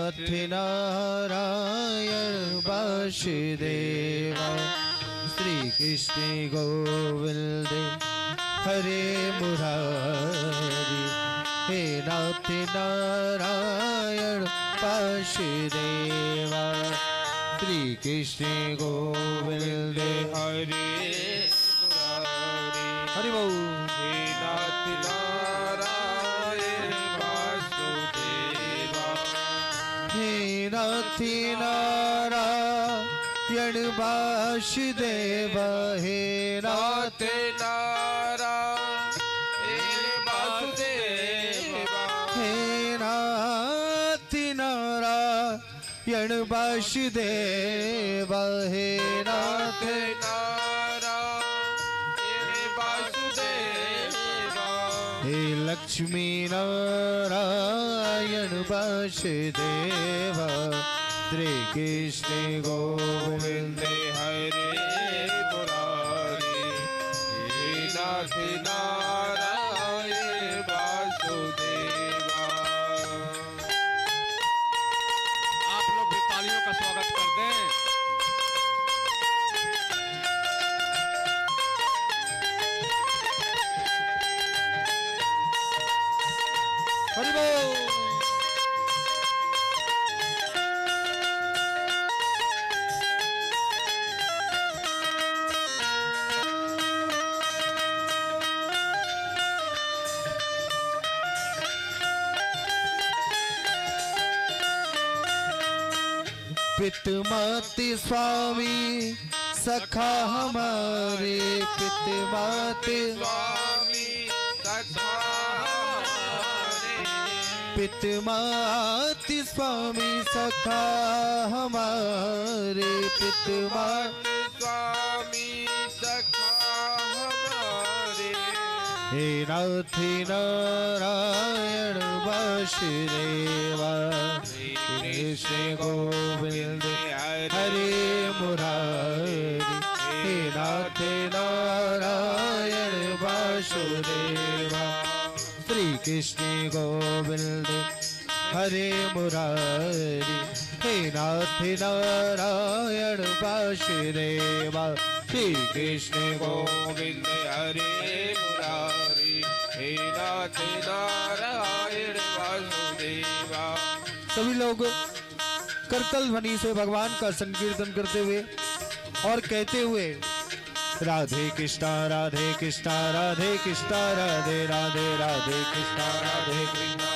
नाथ नारायण वासुदेव श्री कृष्ण गोविंद हरे मुरारी हे नाथ नारायण वासुदेव श्री कृष्ण गोविंद हरे मुरारी हरि बोल। हे नाथ नारायण वासुदेवा हे नाथ नारायण वासुदेव हे नाथ नारायण वासुदेवा हे नाथ नारायण वासुदेव हे नाथ नारायण वासुदेवा हे लक्ष्मी नारायण वासुदेव श्री कृष्ण गोविंद हरे मुरारी हे नाथ नारायण वासुदेवा। आप लोग भी तालियों का स्वागत कर दें। हरि बोल। पितमाते स्वामी सखा हमारे पितमाते स्वामी सखा हमारे पितमाते स्वामी सखा हमारे पितमाते स्वामी सखा हमारे हे नाथ नारायण वासुदेवा कृष्ण गोविंद हरे मुरारी हे नाथ नारायण वासुदेवा श्री कृष्ण गोविंद हरे मुरारी हे नाथ नारायण वासुदेवा श्री कृष्ण गोविंद हरे मुरारी हे नाथ नारायण वासुदेवा। सभी लोग करतल ध्वनि से भगवान का संकीर्तन करते हुए और कहते हुए राधे कृष्णा राधे कृष्णा राधे कृष्णा राधे राधे राधे कृष्णा राधे कृष्णा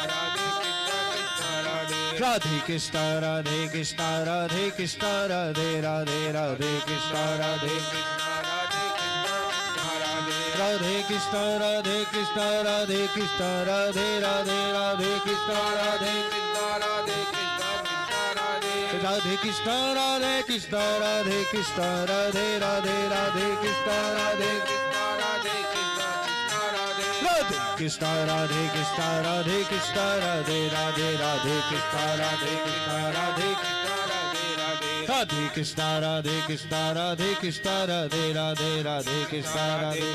राधे कृष्णा राधे कृष्णा राधे कृष्णा राधे राधे राधे कृष्णा राधे राधे कृष्णा राधे कृष्णा राधे कृष्णा राधे राधे राधे कृष्णा राधे राधे कृष्णा राधे कृष्णा राधे कृष्णा राधे राधे राधे कृष्णा राधे राधे कृष्णा राधे कृष्णा राधे कृष्णा राधे राधे राधे कृष्णा राधे कृष्णा राधे राधे कृष्णा राधे कृष्णा राधे कृष्णा राधे राधे राधे कृष्णा राधे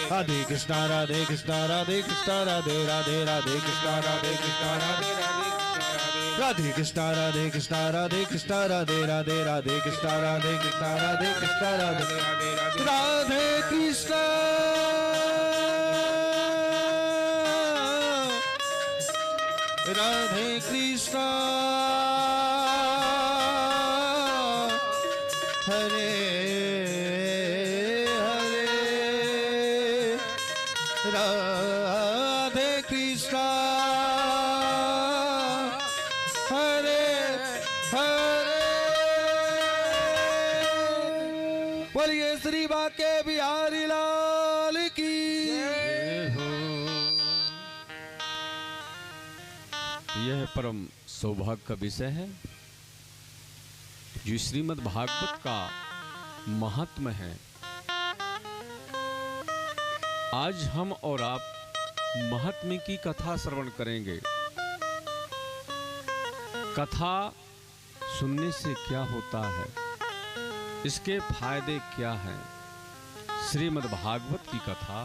राधे कृष्णा राधे कृष्णा राधे कृष्णा राधे राधे राधे कृष्णा राधे कृष्णा राधे राधे कृष्णा राधे कृष्णा राधे कृष्णा राधे राधे राधे कृष्णा राधे कृष्णा राधे कृष्णा राधे राधे कृष्णा राधे कृष्णा हरे हरे राधे कृष्णा हरे हरे। बोलिए श्री बांके बिहारी लाल की यह परम सौभाग्य का विषय है जो श्रीमद् भागवत का महात्म्य है। आज हम और आप महात्म्य की कथा श्रवण करेंगे। कथा सुनने से क्या होता है, इसके फायदे क्या हैं, श्रीमद् भागवत की कथा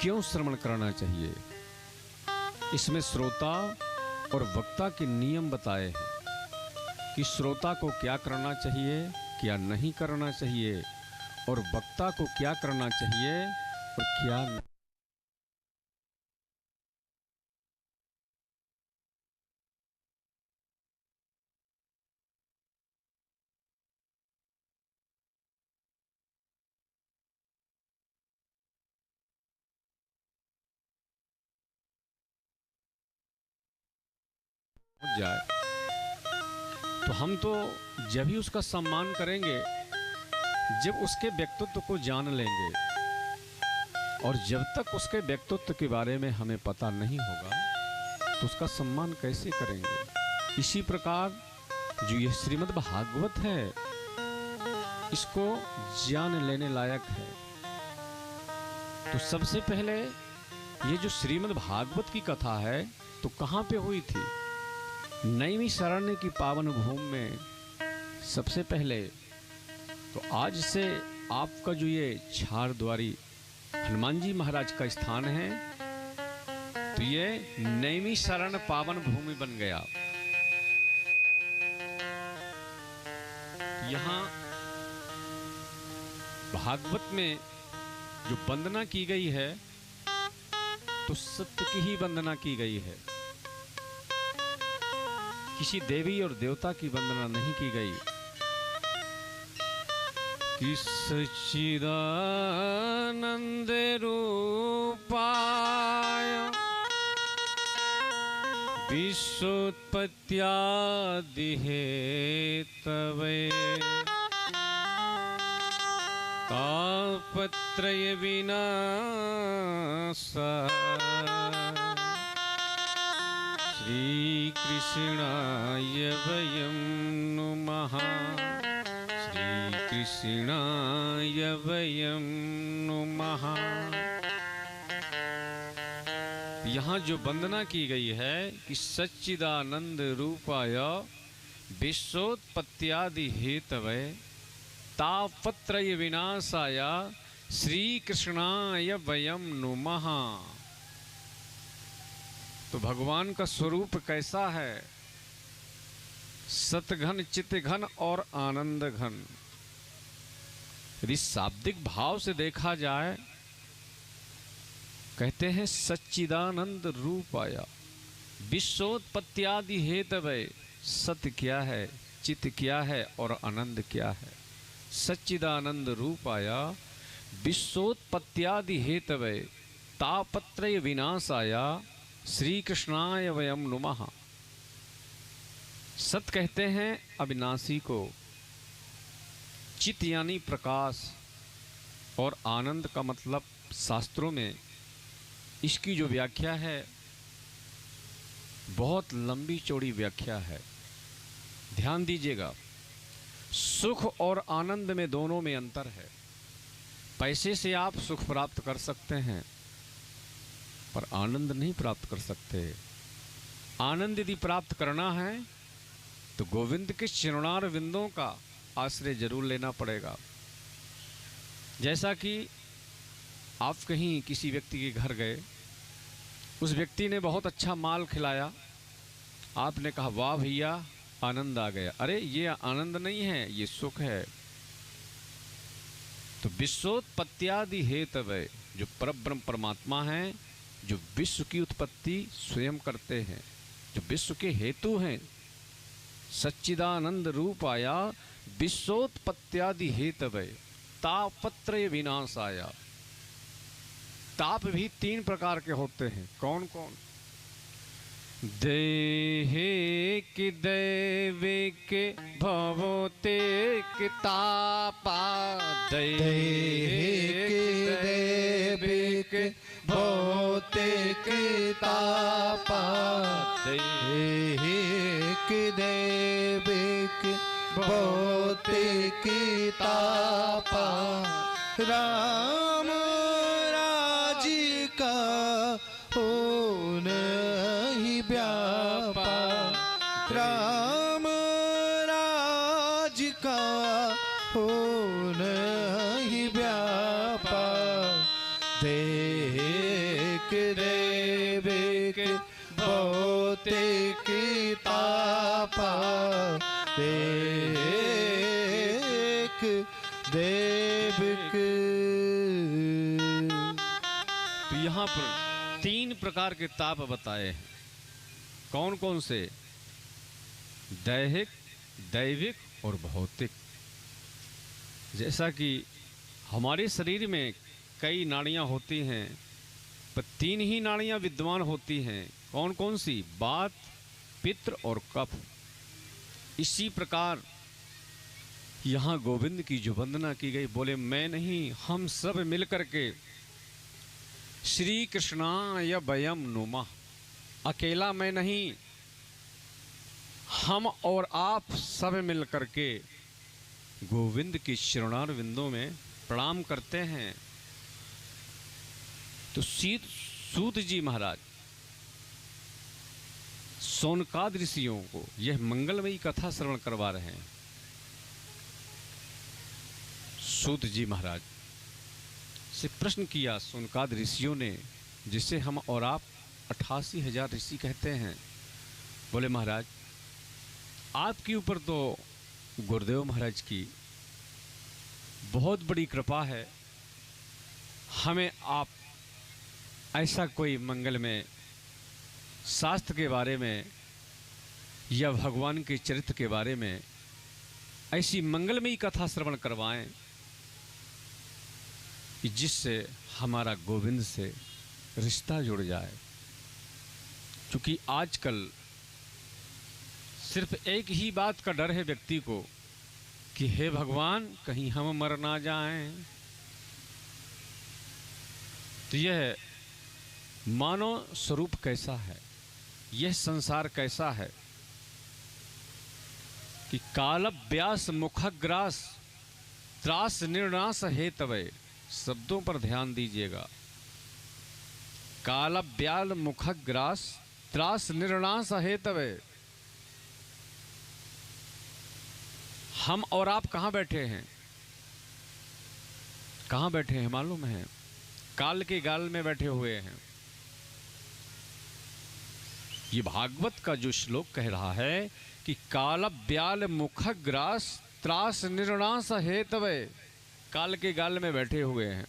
क्यों श्रवण करना चाहिए, इसमें श्रोता और वक्ता के नियम बताए हैं कि श्रोता को क्या करना चाहिए, क्या नहीं करना चाहिए, और वक्ता को क्या करना चाहिए और क्या नहीं। जाए तो हम तो जब ही उसका सम्मान करेंगे जब उसके व्यक्तित्व को जान लेंगे, और जब तक उसके व्यक्तित्व के बारे में हमें पता नहीं होगा तो उसका सम्मान कैसे करेंगे। इसी प्रकार जो ये श्रीमद् भागवत है इसको जान लेने लायक है। तो सबसे पहले ये जो श्रीमद् भागवत की कथा है तो कहाँ पे हुई थी? नैमिषारण्य की पावन भूमि में। सबसे पहले तो आज से आपका जो ये झारद्वारी हनुमान जी महाराज का स्थान है तो ये नैमिषारण्य पावन भूमि बन गया। यहाँ भागवत में जो वंदना की गई है तो सत्य की ही वंदना की गई है, किसी देवी और देवता की वंदना नहीं की गई। कि सच्चिदानंद रूपाय विश्वोत्पत्त्यादि हेतवे तापत्रय विनाशाय श्रीकृष्णाय वयं नुमः, श्रीकृष्णाय वयं नुमः। यहाँ जो वंदना की गई है कि सच्चिदानंद रूपाय विश्वोत्पत्त्यादि हेतवे तापत्रय विनाशाय श्रीकृष्णाय वयं नुमः। तो भगवान का स्वरूप कैसा है? सतघन, चित्तघन और आनंद घन। यदि शाब्दिक भाव से देखा जाए कहते हैं सच्चिदानंद रूपाया विश्वोत्पत्त्यादि हेतवे। सत्य क्या है, चित्त क्या है और आनंद क्या है? सच्चिदानंद रूपाया विश्वोत्पत्त्यादि हेतवे तापत्रय विनाशाया श्री कृष्णाय वयं नुमः। सत कहते हैं अविनाशी को, चित यानी प्रकाश, और आनंद का मतलब शास्त्रों में इसकी जो व्याख्या है बहुत लंबी चौड़ी व्याख्या है। ध्यान दीजिएगा, सुख और आनंद में दोनों में अंतर है। पैसे से आप सुख प्राप्त कर सकते हैं पर आनंद नहीं प्राप्त कर सकते। आनंद यदि प्राप्त करना है तो गोविंद के चरणार विंदों का आश्रय जरूर लेना पड़ेगा। जैसा कि आप कहीं किसी व्यक्ति के घर गए, उस व्यक्ति ने बहुत अच्छा माल खिलाया, आपने कहा वाह भैया आनंद आ गया। अरे ये आनंद नहीं है, ये सुख है। तो विश्वोत्पत्त्यादि हेतवे, जो परब्रह्म परमात्मा हैं, जो विश्व की उत्पत्ति स्वयं करते हैं, जो विश्व के हेतु हैं, सच्चिदानंद रूपाया विश्वोत्पत्त्यादि हेतवे तापत्रय विनाशाया। ताप भी 3 प्रकार के होते हैं। कौन कौन? देहिक दैविक भौतिक तापा। दैहिक दैविक भौतिक तापा। दैहिक दैविक भौतिक तापा। राम राज्य का हो नहीं व्यापा। राम राज्य का हो नहीं व्यापा। देहिक दैविक भौतिक भौतिक तापा देख देविक। तो यहाँ पर 3 प्रकार के ताप बताए हैं। कौन कौन से? दैहिक, दैविक और भौतिक। जैसा कि हमारे शरीर में कई नाड़ियाँ होती हैं, पर 3 ही नाड़ियाँ विद्यमान होती हैं। कौन कौन सी? वात, पित्त और कफ। इसी प्रकार यहाँ गोविंद की जो वंदना की गई, बोले मैं नहीं, हम सब मिलकर के श्री कृष्णाय वयं नुमः। अकेला मैं नहीं, हम और आप सब मिलकर के गोविंद की चरणारविंदों में प्रणाम करते हैं। तो सूत जी महाराज सोनकाद ऋषियों को यह मंगलमयी कथा श्रवण करवा रहे हैं। सूत जी महाराज से प्रश्न किया सोनकाद ऋषियों ने, जिसे हम और आप 88,000 ऋषि कहते हैं। बोले महाराज, आपके ऊपर तो गुरुदेव महाराज की बहुत बड़ी कृपा है। हमें आप ऐसा कोई मंगल में शास्त्र के बारे में या भगवान के चरित्र के बारे में ऐसी मंगलमयी कथा श्रवण करवाएं कि जिससे हमारा गोविंद से रिश्ता जुड़ जाए। क्योंकि आजकल सिर्फ एक ही बात का डर है व्यक्ति को कि हे भगवान कहीं हम मर ना जाएं। तो यह मानव स्वरूप कैसा है, यह संसार कैसा है कि काल व्यास मुखग्रास त्रास निर्नाश हेतवे। शब्दों पर ध्यान दीजिएगा। काल व्याल मुखग्रास त्रास निर्नाश हेतवे। हम और आप कहाँ बैठे हैं? कहाँ बैठे हैं मालूम है? काल के गाल में बैठे हुए हैं। ये भागवत का जो श्लोक कह रहा है कि काल व्याल मुखग्रास त्रास निर्नाश हेतवे। काल के गाल में बैठे हुए हैं।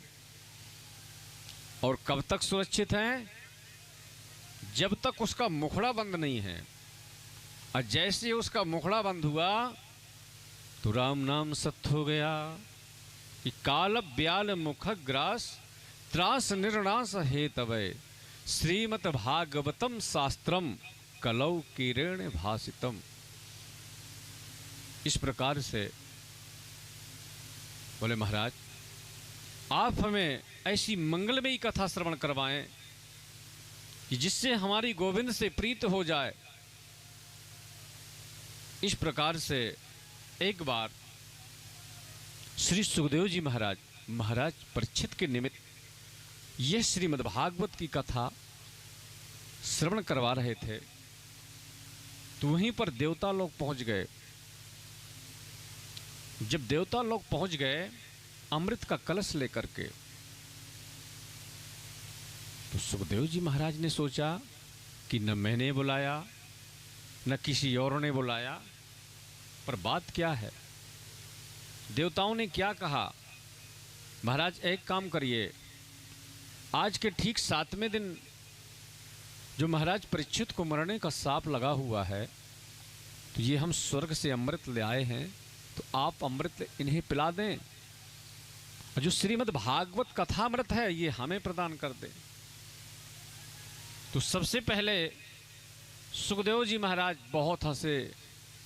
और कब तक सुरक्षित हैं? जब तक उसका मुखड़ा बंद नहीं है। और जैसे उसका मुखड़ा बंद हुआ तो राम नाम सत्य हो गया कि काल व्याल मुखग्रास त्रास निर्नाश हेतवे श्रीमद् भागवतम शास्त्रम कलौ किरेण भासितम। इस प्रकार से बोले महाराज, आप हमें ऐसी मंगलमयी कथा श्रवण करवाएं कि जिससे हमारी गोविंद से प्रीत हो जाए। इस प्रकार से एक बार श्री सुखदेव जी महाराज परीक्षित के निमित्त यह श्रीमद् भागवत की कथा श्रवण करवा रहे थे। तो वहीं पर देवता लोग पहुंच गए। जब देवता लोग पहुंच गए अमृत का कलश लेकर के, तो सुखदेव जी महाराज ने सोचा कि न मैंने बुलाया न किसी और ने बुलाया, पर बात क्या है? देवताओं ने क्या कहा? महाराज एक काम करिए, आज के ठीक 7वें दिन जो महाराज परीक्षित को मरने का साप लगा हुआ है, तो ये हम स्वर्ग से अमृत ले आए हैं, तो आप अमृत इन्हें पिला दें। और जो श्रीमद् भागवत कथामृत है ये हमें प्रदान कर दें। तो सबसे पहले सुखदेव जी महाराज बहुत हंसे।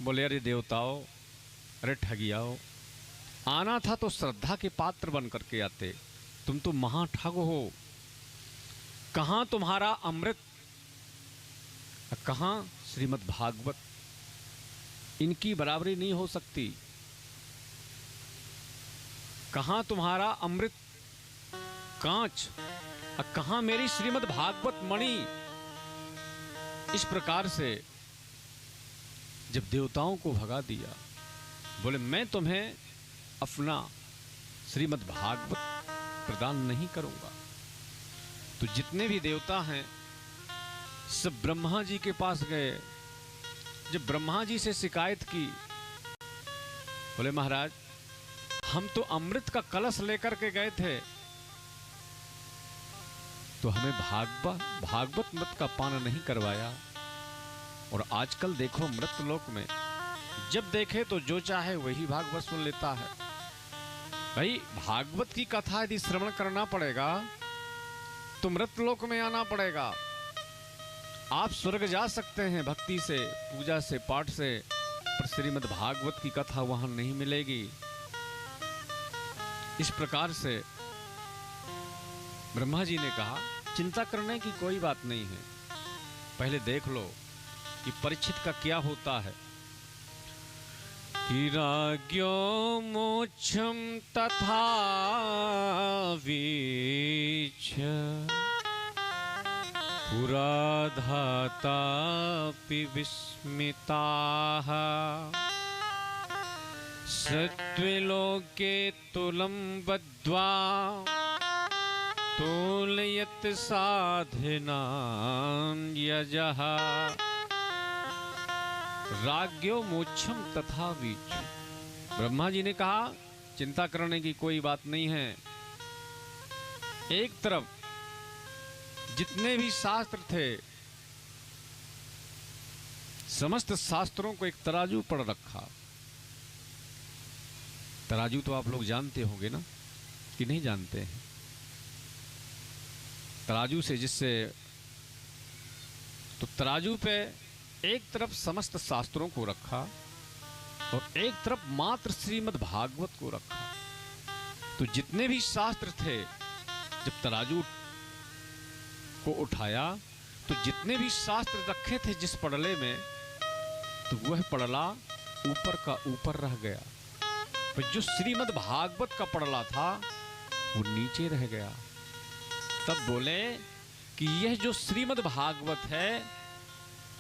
बोले अरे देवताओ, अरे ठगियाओ, आना था तो श्रद्धा के पात्र बन करके आते, तुम तो महाठग हो। कहाँ तुम्हारा अमृत, कहाँ श्रीमद् भागवत, इनकी बराबरी नहीं हो सकती। कहाँ तुम्हारा अमृत कांच, कहाँ मेरी श्रीमद् भागवत मणि। इस प्रकार से जब देवताओं को भगा दिया, बोले मैं तुम्हें अपना श्रीमद् भागवत प्रदान नहीं करूंगा। तो जितने भी देवता हैं सब ब्रह्मा जी के पास गए। जब ब्रह्मा जी से शिकायत की, बोले महाराज हम तो अमृत का कलश लेकर के गए थे, तो हमें भागवत मृत का पान नहीं करवाया, और आजकल देखो मृतलोक में जब देखे तो जो चाहे वही भागवत सुन लेता है। भाई भागवत की कथा यदि श्रवण करना पड़ेगा तो मृतलोक में आना पड़ेगा। आप स्वर्ग जा सकते हैं भक्ति से, पूजा से, पाठ से, पर श्रीमद् भागवत की कथा वहां नहीं मिलेगी। इस प्रकार से ब्रह्मा जी ने कहा चिंता करने की कोई बात नहीं है, पहले देख लो कि परीक्षित का क्या होता है। कि राज्ञो मोक्षम तथा वीच पुराधातापि विस्मिताः सत्त्वलोके तुलं बद्ध्वा तुलयत साधनां यजः। राज्ञो मोक्षम तथा वीच। ब्रह्मा जी ने कहा चिंता करने की कोई बात नहीं है। एक तरफ जितने भी शास्त्र थे, समस्त शास्त्रों को एक तराजू पर रखा। तराजू तो आप लोग जानते होंगे ना, कि नहीं जानते हैं? तराजू से जिससे, तो तराजू पे एक तरफ समस्त शास्त्रों को रखा और एक तरफ मात्र श्रीमद् भागवत को रखा। तो जितने भी शास्त्र थे, जब तराजू को उठाया तो जितने भी शास्त्र रखे थे जिस पड़ले में, तो वह पड़ला ऊपर का ऊपर रह गया, पर जो श्रीमद् भागवत का पड़ला था वो नीचे रह गया। तब बोले कि यह जो श्रीमद् भागवत है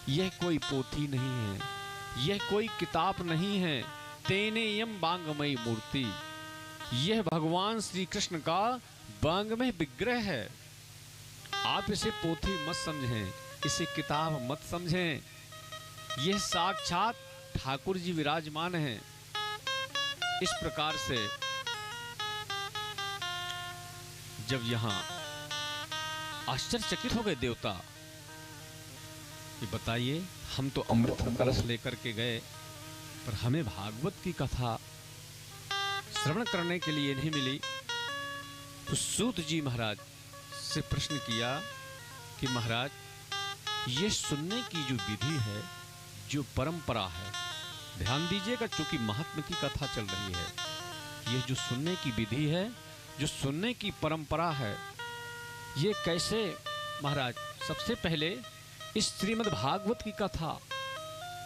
यह कोई पोथी नहीं है, यह कोई किताब नहीं है। तेने यम बांगमयी मूर्ति, यह भगवान श्री कृष्ण का बांगमय विग्रह है। आप इसे पोथी मत समझें, इसे किताब मत समझें, यह साक्षात ठाकुर जी विराजमान हैं। इस प्रकार से जब यहां आश्चर्यचकित हो गए देवता कि बताइए हम तो अमृत का कलश लेकर के गए, पर हमें भागवत की कथा श्रवण करने के लिए नहीं मिली। तो सूत जी महाराज से प्रश्न किया कि महाराज ये सुनने की जो विधि है, जो परंपरा है, ध्यान दीजिएगा चूंकि महात्मा की कथा चल रही है, ये जो सुनने की विधि है, जो सुनने की परंपरा है, ये कैसे महाराज? सबसे पहले इस श्रीमद् भागवत की कथा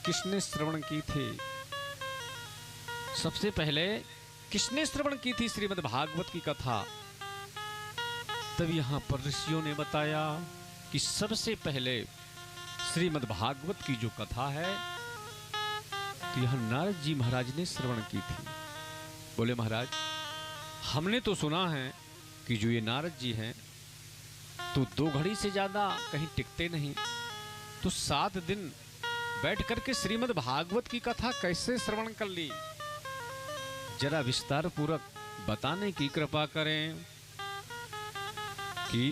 किसने श्रवण की थी? सबसे पहले किसने श्रवण की थी श्रीमद् भागवत की कथा? तब यहां पर ऋषियों ने बताया कि सबसे पहले श्रीमद् भागवत की जो कथा है, तो यहां नारद जी महाराज ने श्रवण की थी। बोले महाराज हमने तो सुना है कि जो ये नारद जी हैं तो 2 घड़ी से ज्यादा कहीं टिकते नहीं, तो 7 दिन बैठ करके श्रीमद् भागवत की कथा कैसे श्रवण कर ली? जरा विस्तार पूर्वक बताने की कृपा करें। कि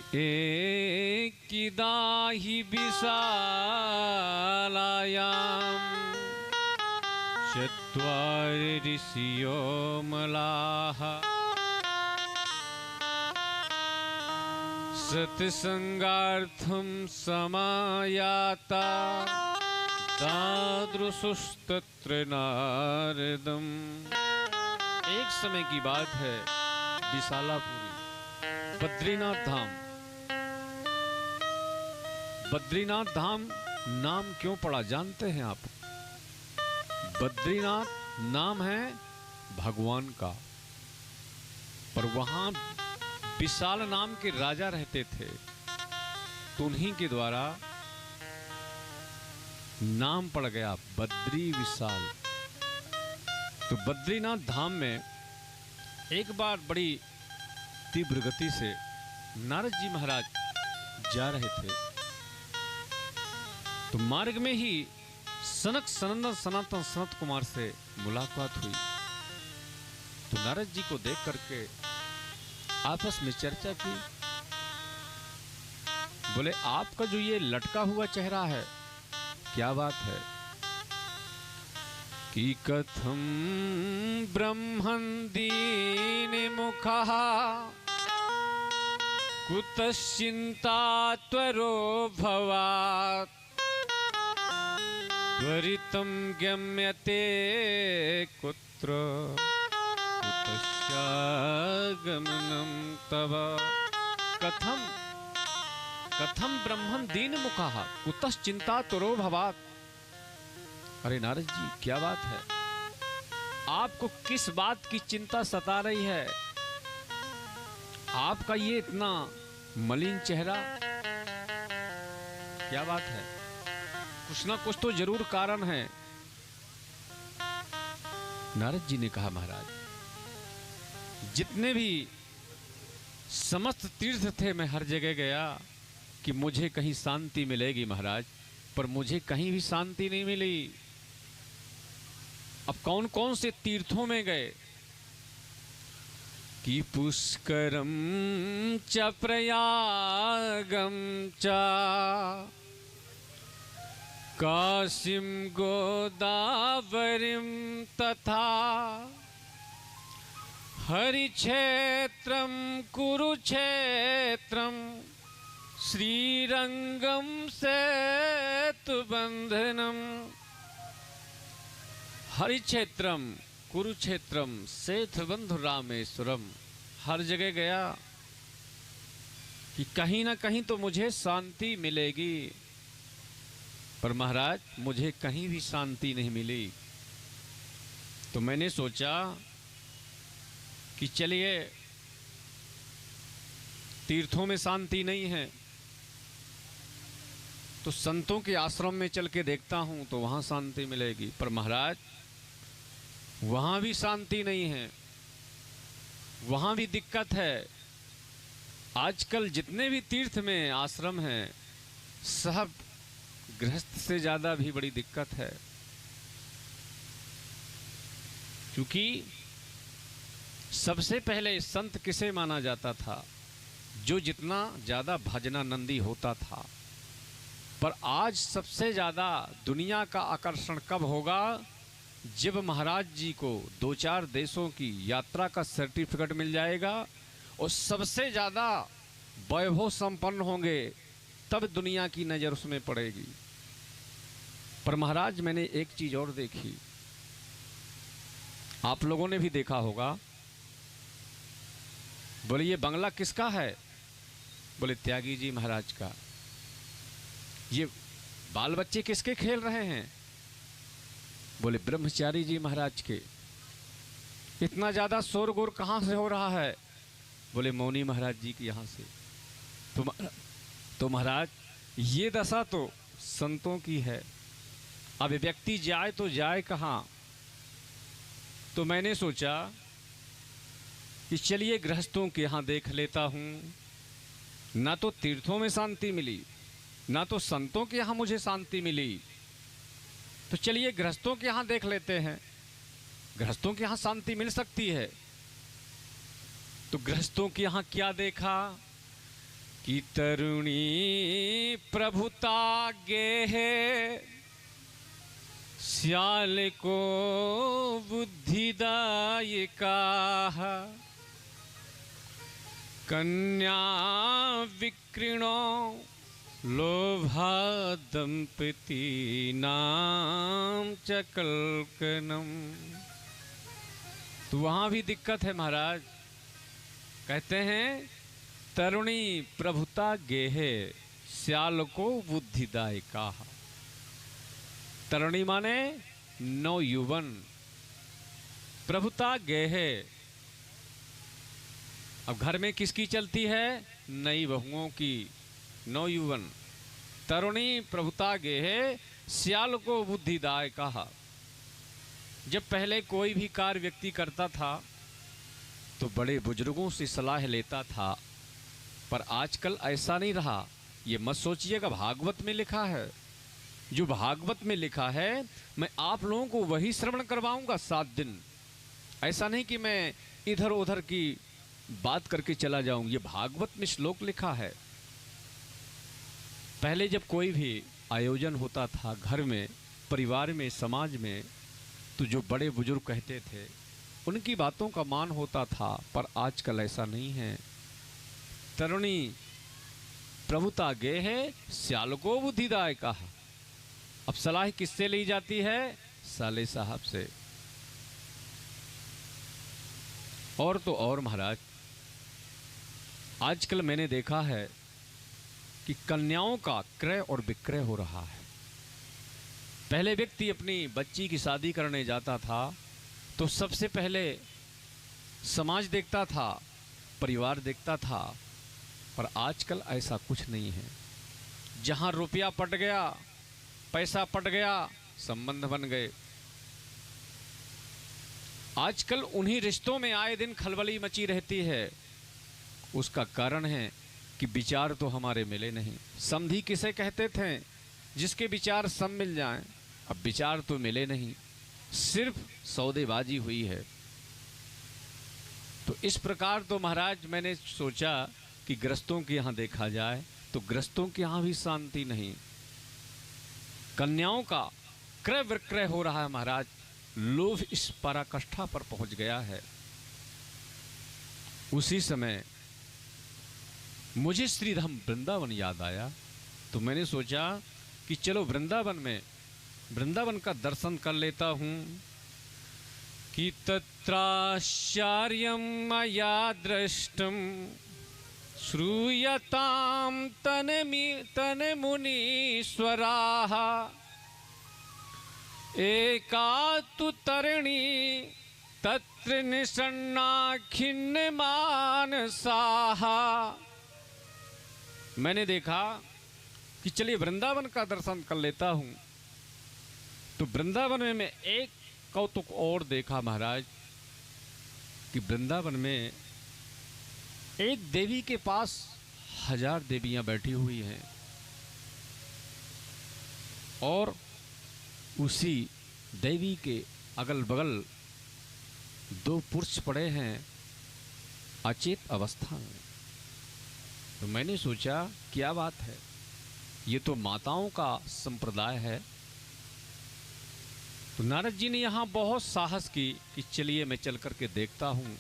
एकिदाहि विशालायां चत्वारि ऋषियो मलाः सत्संगार्थं समायाता तादृशस्तत्र नारदम्। एक समय की बात है, विशालापुरी बद्रीनाथ धाम। बद्रीनाथ धाम नाम क्यों पड़ा जानते हैं आप? बद्रीनाथ नाम है भगवान का, पर वहां विशाल नाम के राजा रहते थे, तो उन्हीं के द्वारा नाम पड़ गया बद्री विशाल। तो बद्रीनाथ धाम में एक बार बड़ी तीव्र गति से नारद जी महाराज जा रहे थे। तो मार्ग में ही सनक सनंदन सनातन सनत कुमार से मुलाकात हुई। तो नारद जी को देख करके आपस में चर्चा की। बोले आपका जो ये लटका हुआ चेहरा है, क्या बात है? कि कथम ब्रह्मन् दीन मुखः कुतश्चिन्ता त्वरो भवात् त्वरितं गम्यते कुत्र कुतश्चागमनं तव। कथम ब्रह्मन् दीन मुखः कुतश्चिन्ता त्वरो भवात्। अरे नारद जी क्या बात है, आपको किस बात की चिंता सता रही है? आपका ये इतना मलिन चेहरा, क्या बात है? कुछ ना कुछ तो जरूर कारण है। नारद जी ने कहा महाराज, जितने भी समस्त तीर्थ थे मैं हर जगह गया कि मुझे कहीं शांति मिलेगी महाराज, पर मुझे कहीं भी शांति नहीं मिली। अब कौन कौन से तीर्थों में गए कि पुष्करम च प्रयागम च काशीं गोदावरीं तथा हरिक्षेत्रम कुरुक्षेत्रम श्रीरंगम सेतुबंधनम। हरिक्षेत्रम कुरुक्षेत्रम सेतुबंधु रामेश्वरम, हर जगह गया कि कहीं ना कहीं तो मुझे शांति मिलेगी, पर महाराज मुझे कहीं भी शांति नहीं मिली। तो मैंने सोचा कि चलिए तीर्थों में शांति नहीं है तो संतों के आश्रम में चल के देखता हूं तो वहां शांति मिलेगी। पर महाराज वहां भी शांति नहीं है, वहां भी दिक्कत है। आजकल जितने भी तीर्थ में आश्रम हैं सब गृहस्थ से ज्यादा भी बड़ी दिक्कत है, क्योंकि सबसे पहले संत किसे माना जाता था? जो जितना ज्यादा भजनानंदी होता था। पर आज सबसे ज्यादा दुनिया का आकर्षण कब होगा? जब महाराज जी को 2-4 देशों की यात्रा का सर्टिफिकेट मिल जाएगा और सबसे ज्यादा वैभव संपन्न होंगे, तब दुनिया की नजर उसमें पड़ेगी। पर महाराज मैंने एक चीज और देखी, आप लोगों ने भी देखा होगा। बोले ये बंगला किसका है? बोले त्यागी जी महाराज का। ये बाल बच्चे किसके खेल रहे हैं? बोले ब्रह्मचारी जी महाराज के। इतना ज्यादा शोरगुल कहां से हो रहा है? बोले मौनी महाराज जी की यहां से। तो महाराज ये दशा तो संतों की है। अब व्यक्ति जाए तो जाए कहां? तो मैंने सोचा कि चलिए गृहस्थों के यहां देख लेता हूं। ना तो तीर्थों में शांति मिली, ना तो संतों के यहां मुझे शांति मिली, तो चलिए गृहस्थों के यहां देख लेते हैं, गृहस्थों के यहां शांति मिल सकती है। तो गृहस्थों के यहां क्या देखा कि तरुणी प्रभुता गेहे श्याल को बुद्धिदायिका कन्या विकृणो लोभा दंपति नाम च कल्कनम। तो वहां भी दिक्कत है महाराज। कहते हैं तरुणी प्रभुता गेहे श्याल को बुद्धिदायिका। तरुणी माने नौ युवन, प्रभुता गेहे। अब घर में किसकी चलती है? नई बहुओं की, नौ युवन। तरुणी प्रभुता गेहे श्याल को बुद्धिदाय कहा। जब पहले कोई भी कार्य व्यक्ति करता था तो बड़े बुजुर्गों से सलाह लेता था, पर आजकल ऐसा नहीं रहा। ये मत सोचिएगा भागवत में लिखा है जो भागवत में लिखा है मैं आप लोगों को वही श्रवण करवाऊंगा 7 दिन। ऐसा नहीं कि मैं इधर उधर की बात करके चला जाऊं। ये भागवत में श्लोक लिखा है। पहले जब कोई भी आयोजन होता था घर में, परिवार में, समाज में, तो जो बड़े बुजुर्ग कहते थे उनकी बातों का मान होता था। पर आजकल ऐसा नहीं है। तरुणी प्रभुता गे है श्याल को बुद्धिदाय कहा। अब सलाह किससे ली जाती है? साले साहब से। और तो और महाराज, आजकल मैंने देखा है कि कन्याओं का क्रय और विक्रय हो रहा है। पहले व्यक्ति अपनी बच्ची की शादी करने जाता था तो सबसे पहले समाज देखता था, परिवार देखता था। पर आजकल ऐसा कुछ नहीं है। जहां रुपया पट गया, पैसा पट गया, संबंध बन गए। आजकल उन्हीं रिश्तों में आए दिन खलबली मची रहती है। उसका कारण है कि विचार तो हमारे मिले नहीं। समधी किसे कहते थे? जिसके विचार सब मिल जाएं। अब विचार तो मिले नहीं, सिर्फ सौदेबाजी हुई है। तो इस प्रकार तो महाराज मैंने सोचा कि गृहस्थों के यहाँ देखा जाए तो गृहस्थों के यहाँ भी शांति नहीं। कन्याओं का क्रय विक्रय हो रहा है महाराज। लोभ इस पराकाष्ठा पर पहुंच गया है। उसी समय मुझे श्रीधाम वृंदावन याद आया, तो मैंने सोचा कि चलो वृंदावन का दर्शन कर लेता हूं। कि तत्राश्चर्यं मया दृष्टं श्रूयतां तन्मुनीश्वराः एका तु तरिणी तत्र निषण्णा खिन्नमानसाः। मैंने देखा कि चलिए वृंदावन का दर्शन कर लेता हूं। तो वृंदावन में मैं एक कौतुक और देखा महाराज कि वृंदावन में एक देवी के पास 1000 देवियां बैठी हुई हैं और उसी देवी के अगल बगल 2 पुरुष पड़े हैं अचेत अवस्था में। तो मैंने सोचा क्या बात है, ये तो माताओं का संप्रदाय है। तो नारद जी ने यहाँ बहुत साहस की कि चलिए मैं चल करके देखता हूँ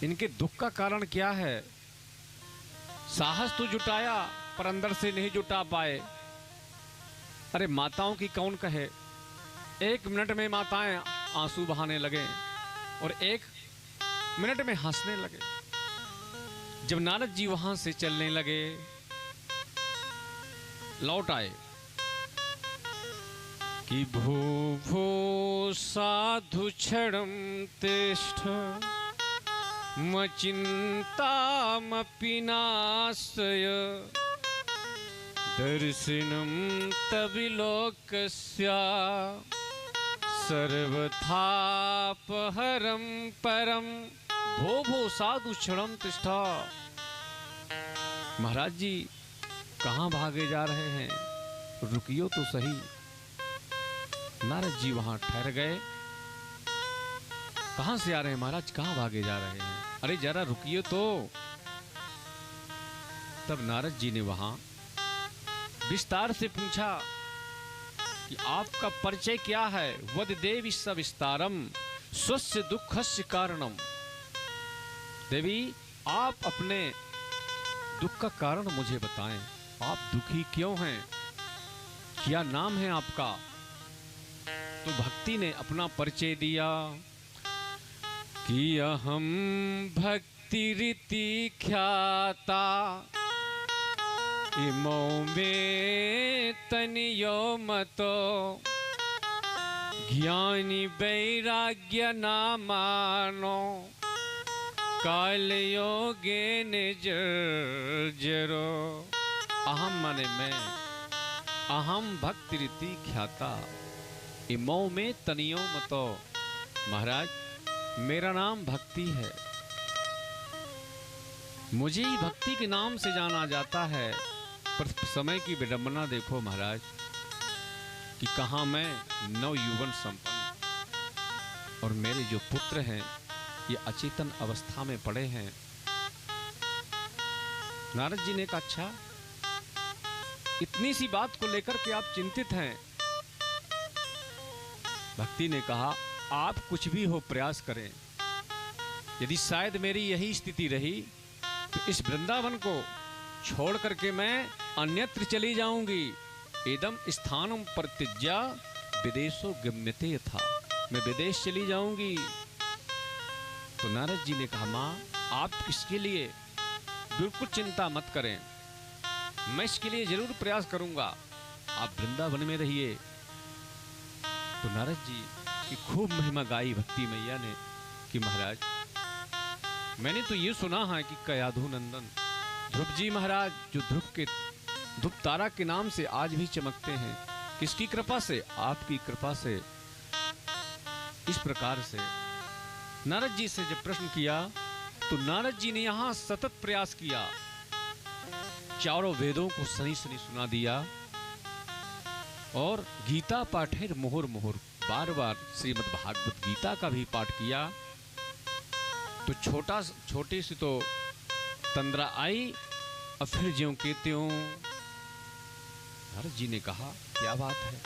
इनके दुख का कारण क्या है। साहस तो जुटाया पर अंदर से नहीं जुटा पाए। अरे माताओं की कौन कहे, 1 मिनट में माताएं आंसू बहाने लगे और 1 मिनट में हंसने लगे। जब नारद जी वहां से चलने लगे, लौट आए कि भो भो साधु क्षणं तिष्ठ मचिन्तामपि नाशय दर्शनं तविलोकस्य सर्वथापहरं परम। भो भो साधु क्षणं तिष्ठ। महाराज जी कहाँ भागे जा रहे हैं, रुकियो तो सही। नारद जी वहां ठहर गए। कहां से आ रहे हैं महाराज, कहां भागे जा रहे हैं, अरे जरा रुकिए तो। तब नारद जी ने वहां विस्तार से पूछा कि आपका परिचय क्या है। वद देवी सविस्तारम स्वस्य दुखस्य कारणम। देवी आप अपने दुख का कारण मुझे बताएं, आप दुखी क्यों हैं, क्या नाम है आपका। तो भक्ति ने अपना परिचय दिया कि अहम भक्ति रीति ख्याता इमो में तनियो मतो ज्ञानी वैराग्य नामानो काल योगे निर्जरो। अहम माने मैं, अहम भक्ति रीति ख्याता इमो में तनियो मतो। महाराज मेरा नाम भक्ति है, मुझे ही भक्ति के नाम से जाना जाता है। पर समय की विडंबना देखो महाराज, कि कहाँ मैं नवयुवन संपन्न और मेरे जो पुत्र हैं ये अचेतन अवस्था में पड़े हैं। नारद जी ने कहा, अच्छा इतनी सी बात को लेकर के आप चिंतित हैं। भक्ति ने कहा, आप कुछ भी हो प्रयास करें, यदि शायद मेरी यही स्थिति रही तो इस वृंदावन को छोड़ करके मैं अन्यत्र चली जाऊंगी। इदम स्थानम परित्यज्य विदेशो गम्यते था, मैं विदेश चली जाऊंगी। तो नारद जी ने कहा, माँ आप इसके लिए बिल्कुल चिंता मत करें, मैं इसके लिए जरूर प्रयास करूंगा, आप वृंदावन में रहिए। तो नारद जी की खूब महिमा गाई भक्ति मैया ने कि महाराज मैंने तो ये सुना है कि कयाधु नंदन ध्रुव जी महाराज जो ध्रुव तारा के नाम से आज भी चमकते हैं, किसकी कृपा से? आपकी कृपा से। इस प्रकार से नारद जी से जब प्रश्न किया तो नारद जी ने यहां सतत प्रयास किया, चारों वेदों को सही सही सुना दिया और गीता पाठेर मुहुर मुहुर, बार बार श्रीमद् भागवत गीता का भी पाठ किया। तो छोटी सी तो तंद्रा आई और फिर ज्यों के त्यों। नारद जी ने कहा, क्या बात है,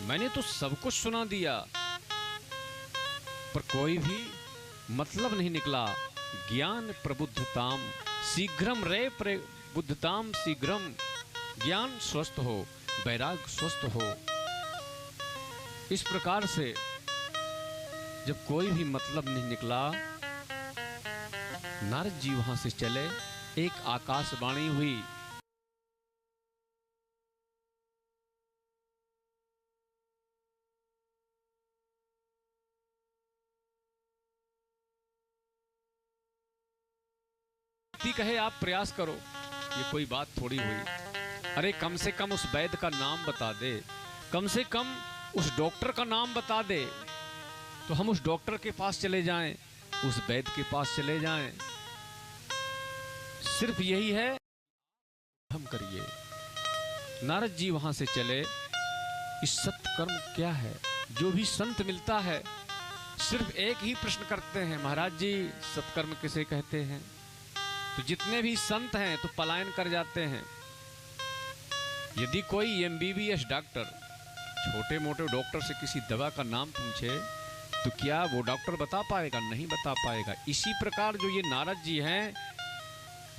मैंने तो सब कुछ सुना दिया पर कोई भी मतलब नहीं निकला। ज्ञान प्रबुद्धताम शीघ्रम रे प्रबुद्धताम शीघ्रम, ज्ञान स्वस्थ हो, वैराग स्वस्थ हो। इस प्रकार से जब कोई भी मतलब नहीं निकला, नारद जी वहां से चले। एक आकाशवाणी हुई, कहे आप प्रयास करो, ये कोई बात थोड़ी हुई। अरे कम से कम उस वैद्य का नाम बता दे, कम से कम उस डॉक्टर का नाम बता दे तो हम उस डॉक्टर के पास चले जाएं, उस वैद्य के पास चले जाएं। सिर्फ यही है, हम करिए। नारद जी वहां से चले। इस सत्कर्म क्या है? जो भी संत मिलता है सिर्फ एक ही प्रश्न करते हैं, महाराज जी सत्कर्म किसे कहते हैं? तो जितने भी संत हैं तो पलायन कर जाते हैं। यदि कोई MBBS डॉक्टर छोटे मोटे डॉक्टर से किसी दवा का नाम पूछे तो क्या वो डॉक्टर बता पाएगा? नहीं बता पाएगा। इसी प्रकार जो ये नारद जी हैं,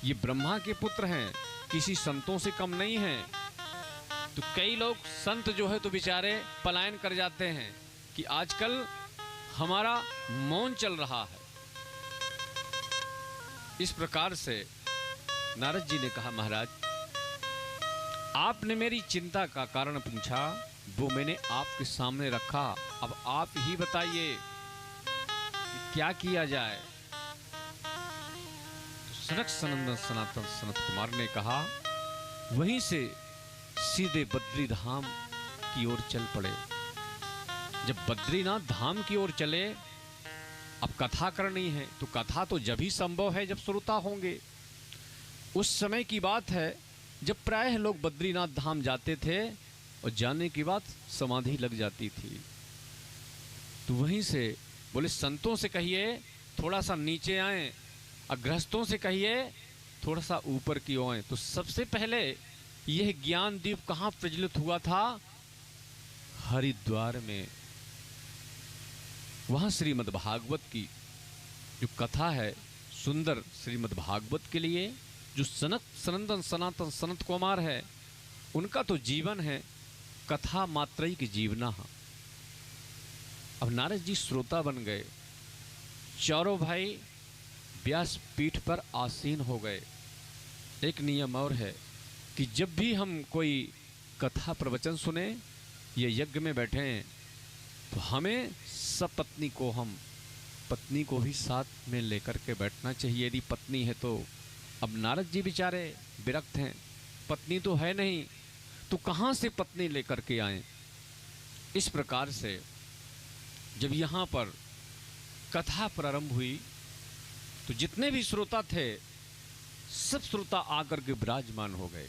ये ब्रह्मा के पुत्र हैं, किसी संतों से कम नहीं हैं। तो कई लोग संत जो है तो बेचारे पलायन कर जाते हैं कि आजकल हमारा मौन चल रहा है। इस प्रकार से नारद जी ने कहा, महाराज आपने मेरी चिंता का कारण पूछा, वो मैंने आपके सामने रखा। अब आप ही बताइए कि क्या किया जाए। तो सनक सनंदन सनातन सनत कुमार ने कहा, वहीं से सीधे बद्री धाम की ओर चल पड़े। जब बद्रीनाथ धाम की ओर चले, अब कथा करनी है तो कथा तो जब ही संभव है जब श्रोता होंगे। उस समय की बात है जब प्रायः लोग बद्रीनाथ धाम जाते थे और जाने के बाद समाधि लग जाती थी। तो वहीं से बोले, संतों से कहिए थोड़ा सा नीचे आएं, और गृहस्थों से कहिए थोड़ा सा ऊपर की ओर आएं। तो सबसे पहले यह ज्ञान दीप कहाँ प्रज्वलित हुआ था? हरिद्वार में। वहां श्रीमद् भागवत की जो कथा है, सुंदर श्रीमद् भागवत के लिए जो सनक सनंदन सनातन सनत कुमार है, उनका तो जीवन है कथा मात्रई की जीवना। अब नारद जी श्रोता बन गए। चारों भाई व्यास पीठ पर आसीन हो गए। एक नियम और है कि जब भी हम कोई कथा प्रवचन सुने, ये यज्ञ में बैठे हैं, तो हमें सपत्नी को, हम पत्नी को भी साथ में लेकर के बैठना चाहिए यदि पत्नी है तो। अब नारद जी बेचारे विरक्त हैं, पत्नी तो है नहीं, तो कहाँ से पत्नी लेकर के आए? इस प्रकार से जब यहाँ पर कथा प्रारंभ हुई तो जितने भी श्रोता थे सब श्रोता आकर के विराजमान हो गए।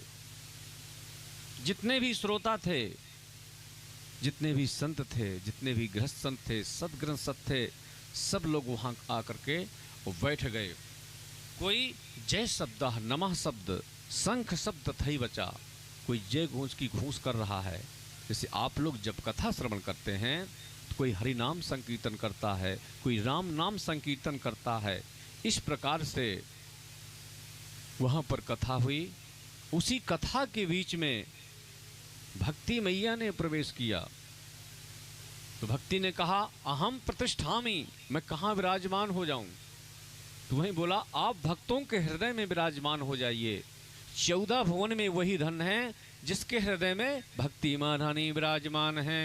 जितने भी श्रोता थे जितने भी संत थे, जितने भी गृहस्थ संत थे, सदगृहस्थ थे, सब लोग वहाँ आकर के वो बैठ गए। कोई जय शब्द, नमः शब्द, शंख शब्द थई बचा, कोई जय घूंस की घूंस कर रहा है। जैसे आप लोग जब कथा श्रवण करते हैं तो कोई हरि नाम संकीर्तन करता है, कोई राम नाम संकीर्तन करता है। इस प्रकार से वहाँ पर कथा हुई। उसी कथा के बीच में भक्ति मैया ने प्रवेश किया। तो भक्ति ने कहा अहम प्रतिष्ठामि, मैं कहाँ विराजमान हो जाऊं? तो वहीं बोला आप भक्तों के हृदय में विराजमान हो जाइए। 14 भुवन में वही धन है जिसके हृदय में भक्ति महारानी विराजमान है।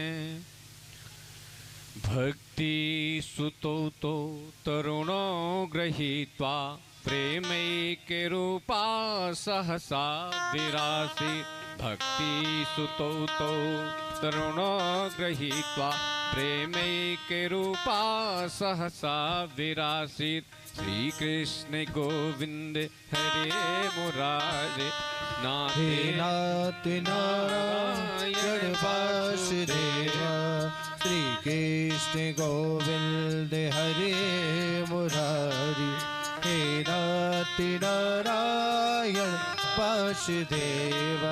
भक्ति सुतो तो तरुणो गृहीत्वा प्रेमैके रूपा सहसा विरासी। भक्ति सुतो तो तरुणो गृहीत्वा प्रेमैके रूपा सहसा विरासी। श्री कृष्ण गोविंद हरे मुरारे नाथ नारायण वासुदेव। श्री कृष्ण गोविंद हरे मुरारी। हे नाथ नारायण वासुदेव।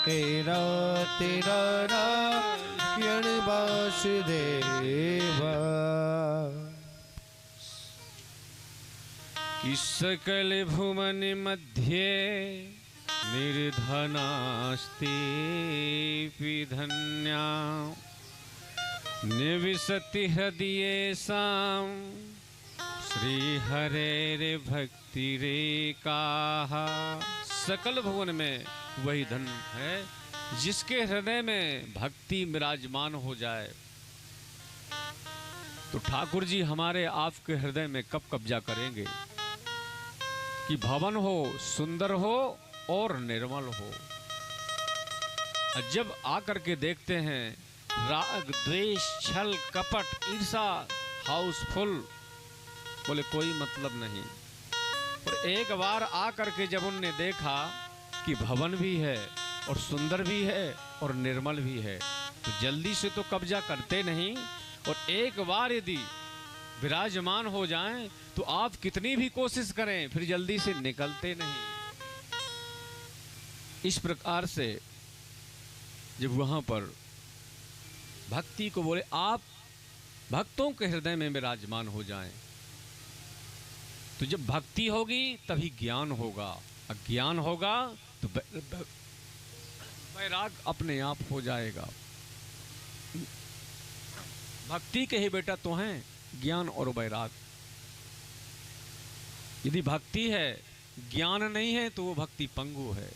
हे नाथ नारायण वासुदेव। कि सकल भुवन मध्ये निर्धनास्ति धन्या। निविशति हृदयेषां श्री हरेर भक्ति रेखाः। सकल भुवन में वही धन है जिसके हृदय में भक्ति विराजमान हो जाए। तो ठाकुर जी हमारे आपके हृदय में कब कब्जा करेंगे कि भवन हो, सुंदर हो और निर्मल हो। जब आकर के देखते हैं राग द्वेष छल कपट ईर्षा हाउसफुल, बोले कोई मतलब नहीं। और एक बार आकर के जब उनने देखा कि भवन भी है और सुंदर भी है और निर्मल भी है, तो जल्दी से तो कब्जा करते नहीं। और एक बार यदि विराजमान हो जाएं तो आप कितनी भी कोशिश करें फिर जल्दी से निकलते नहीं। इस प्रकार से जब वहां पर भक्ति को बोले आप भक्तों के हृदय में विराजमान हो जाएं, तो जब भक्ति होगी तभी ज्ञान होगा, अज्ञान होगा तो वैराग अपने आप हो जाएगा। भक्ति के ही बेटा तो हैं ज्ञान और वैराग। यदि भक्ति है ज्ञान नहीं है तो वो भक्ति पंगु है,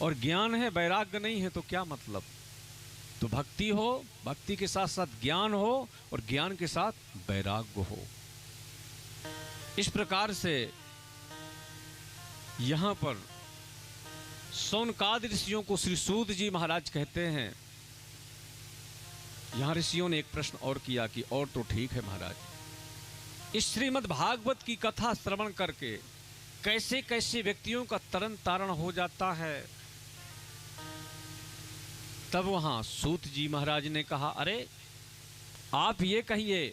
और ज्ञान है वैराग्य नहीं है तो क्या मतलब। तो भक्ति हो, भक्ति के साथ साथ ज्ञान हो और ज्ञान के साथ वैराग्य हो। इस प्रकार से यहां पर सौनकादि ऋषियों को श्री सूत जी महाराज कहते हैं। यहां ऋषियों ने एक प्रश्न और किया कि और तो ठीक है महाराज, इस श्रीमद् भागवत की कथा श्रवण करके कैसे कैसे व्यक्तियों का तरन तारण हो जाता है। तब वहां सूत जी महाराज ने कहा अरे आप ये कहिए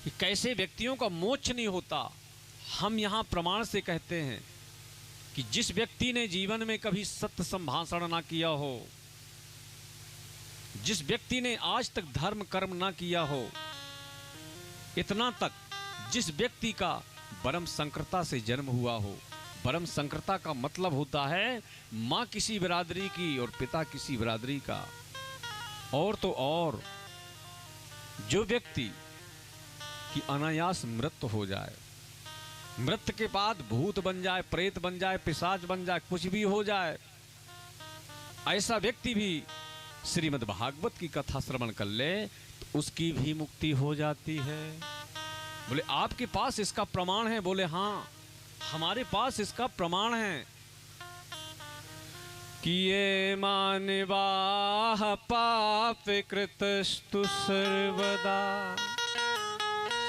कि कैसे व्यक्तियों का मोक्ष नहीं होता। हम यहां प्रमाण से कहते हैं कि जिस व्यक्ति ने जीवन में कभी सत्य संभाषण ना किया हो, जिस व्यक्ति ने आज तक धर्म कर्म ना किया हो, इतना तक जिस व्यक्ति का परम संकृता से जन्म हुआ हो। परम संकृता का मतलब होता है माँ किसी बिरादरी की और पिता किसी बिरादरी का। और तो और जो व्यक्ति की अनायास मृत्यु हो जाए, मृत्यु के बाद भूत बन जाए, प्रेत बन जाए, पिशाच बन जाए, कुछ भी हो जाए, ऐसा व्यक्ति भी श्रीमद् भागवत की कथा श्रवण कर ले तो उसकी भी मुक्ति हो जाती है। बोले आपके पास इसका प्रमाण है? बोले हाँ हमारे पास इसका प्रमाण है कि ये मानवाः पाप कृतस्तु सर्वदा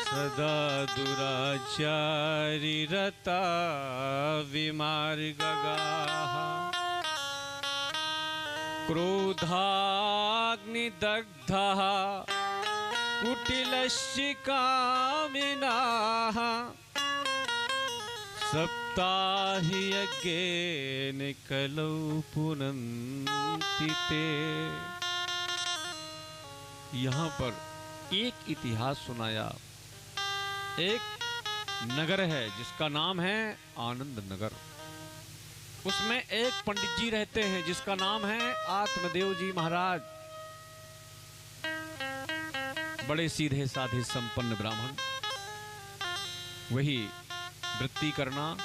सदा दुराचारी रता विमार्गगाः। क्रोधाग्निदग्धः कुटिलशिकामिनाः सप्ताहि यज्ञेन कलौ पुनन्ति ते। यहाँ पर एक इतिहास सुनाया। एक नगर है जिसका नाम है आनंद नगर। उसमें एक पंडित जी रहते हैं जिसका नाम है आत्मदेव जी महाराज। बड़े सीधे साधे संपन्न ब्राह्मण। वही वृत्ति करना,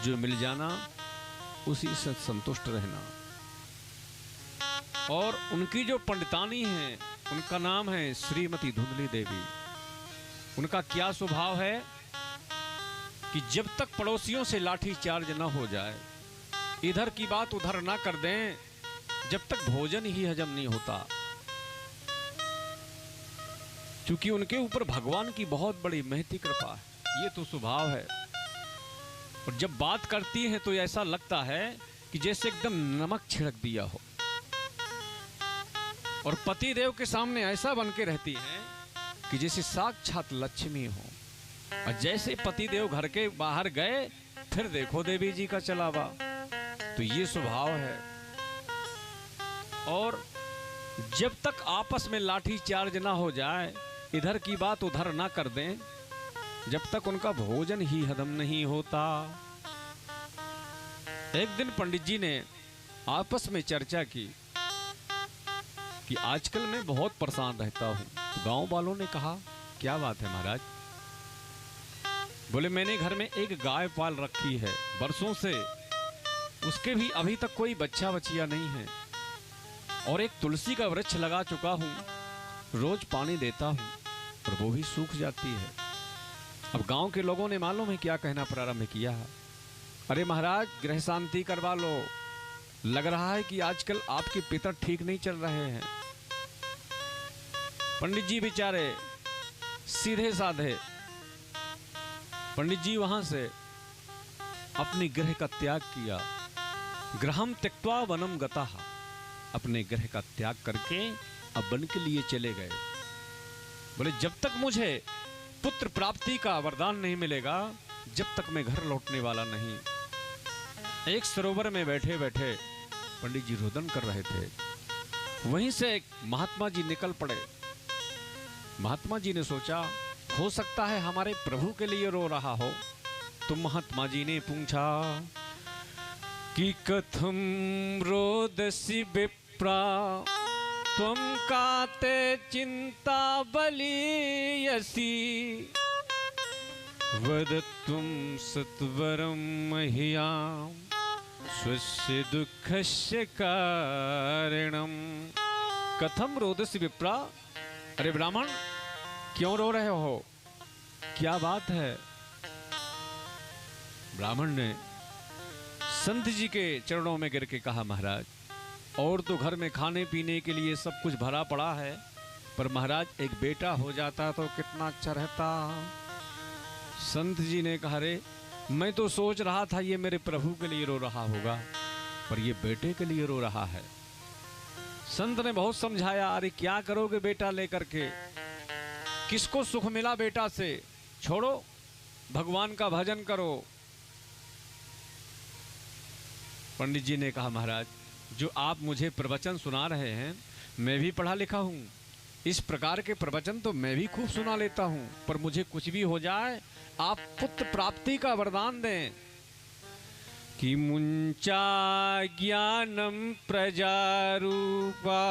जो मिल जाना उसी से संतुष्ट रहना। और उनकी जो पंडितानी है उनका नाम है श्रीमती धुंधली देवी। उनका क्या स्वभाव है कि जब तक पड़ोसियों से लाठी चार्ज न हो जाए, इधर की बात उधर ना कर दें, जब तक भोजन ही हजम नहीं होता। क्योंकि उनके ऊपर भगवान की बहुत बड़ी महती कृपा है, ये तो स्वभाव है। और जब बात करती है तो ऐसा लगता है कि जैसे एकदम नमक छिड़क दिया हो। और पति देव के सामने ऐसा बन के रहती हैं कि जैसे साक्षात लक्ष्मी हो। और जैसे पति देव घर के बाहर गए, फिर देखो देवी जी का चलावा। तो ये स्वभाव है। और जब तक आपस में लाठी चार्ज ना हो जाए, इधर की बात उधर ना कर दें, जब तक उनका भोजन ही हजम नहीं होता। एक दिन पंडित जी ने आपस में चर्चा की कि आजकल मैं बहुत परेशान रहता हूं। तो गांव वालों ने कहा, क्या बात है महाराज? बोले, मैंने घर में एक गाय पाल रखी है बरसों से, उसके भी अभी तक कोई बच्चा बचिया नहीं है। और एक तुलसी का वृक्ष लगा चुका हूं, रोज पानी देता हूं, पर वो भी सूख जाती है। अब गांव के लोगों ने मालूम है क्या कहना प्रारंभ किया है, अरे महाराज गृह शांति करवा लो, लग रहा है कि आजकल आपके पितर ठीक नहीं चल रहे हैं। पंडित जी बेचारे सीधे साधे, पंडित जी वहां से अपने गृह का त्याग किया। गृहम त्यक्त्वा वनम गतः, अपने गृह का त्याग करके अब वन के लिए चले गए। बोले, जब तक मुझे पुत्र प्राप्ति का वरदान नहीं मिलेगा, जब तक मैं घर लौटने वाला नहीं। एक सरोवर में बैठे बैठे पंडित जी रोदन कर रहे थे। वहीं से एक महात्मा जी निकल पड़े। महात्मा जी ने सोचा, हो सकता है हमारे प्रभु के लिए रो रहा हो। तो महात्मा जी ने पूछा कि कथम रोदसी विप्रा त्वं काते चिंता बलीयसी वदत्वं सत्वरं मह्यां स्वस्य दुःखस्य कारणम्। कथम रोदसी विप्रा, अरे ब्राह्मण क्यों रो रहे हो, क्या बात है? ब्राह्मण ने संत जी के चरणों में गिर के कहा, महाराज और तो घर में खाने पीने के लिए सब कुछ भरा पड़ा है, पर महाराज एक बेटा हो जाता तो कितना अच्छा रहता। संत जी ने कहा, रे मैं तो सोच रहा था ये मेरे प्रभु के लिए रो रहा होगा, पर ये बेटे के लिए रो रहा है। संत ने बहुत समझाया, अरे क्या करोगे बेटा लेकर के, किसको सुख मिला बेटा से, छोड़ो भगवान का भजन करो। पंडित जी ने कहा, महाराज जो आप मुझे प्रवचन सुना रहे हैं, मैं भी पढ़ा लिखा हूँ, इस प्रकार के प्रवचन तो मैं भी खूब सुना लेता हूँ, पर मुझे कुछ भी हो जाए आप पुत्र प्राप्ति का वरदान दें। कि मुंचा ज्ञानम प्रजारूपा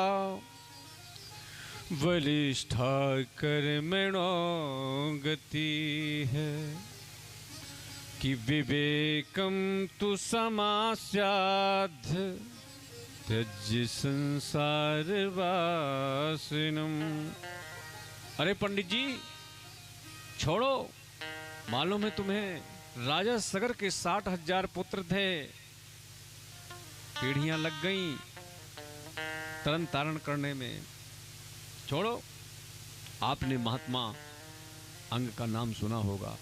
बलिष्ठा कर्मणो गति है। कि विवेकम तु समास्याद् त्यज्य संसार वासिनम। अरे पंडित जी छोड़ो, मालूम है तुम्हें राजा सगर के 60,000 पुत्र थे, पीढ़ियां लग गईं तरन तारण करने में। छोड़ो, आपने महात्मा अंग का नाम सुना होगा,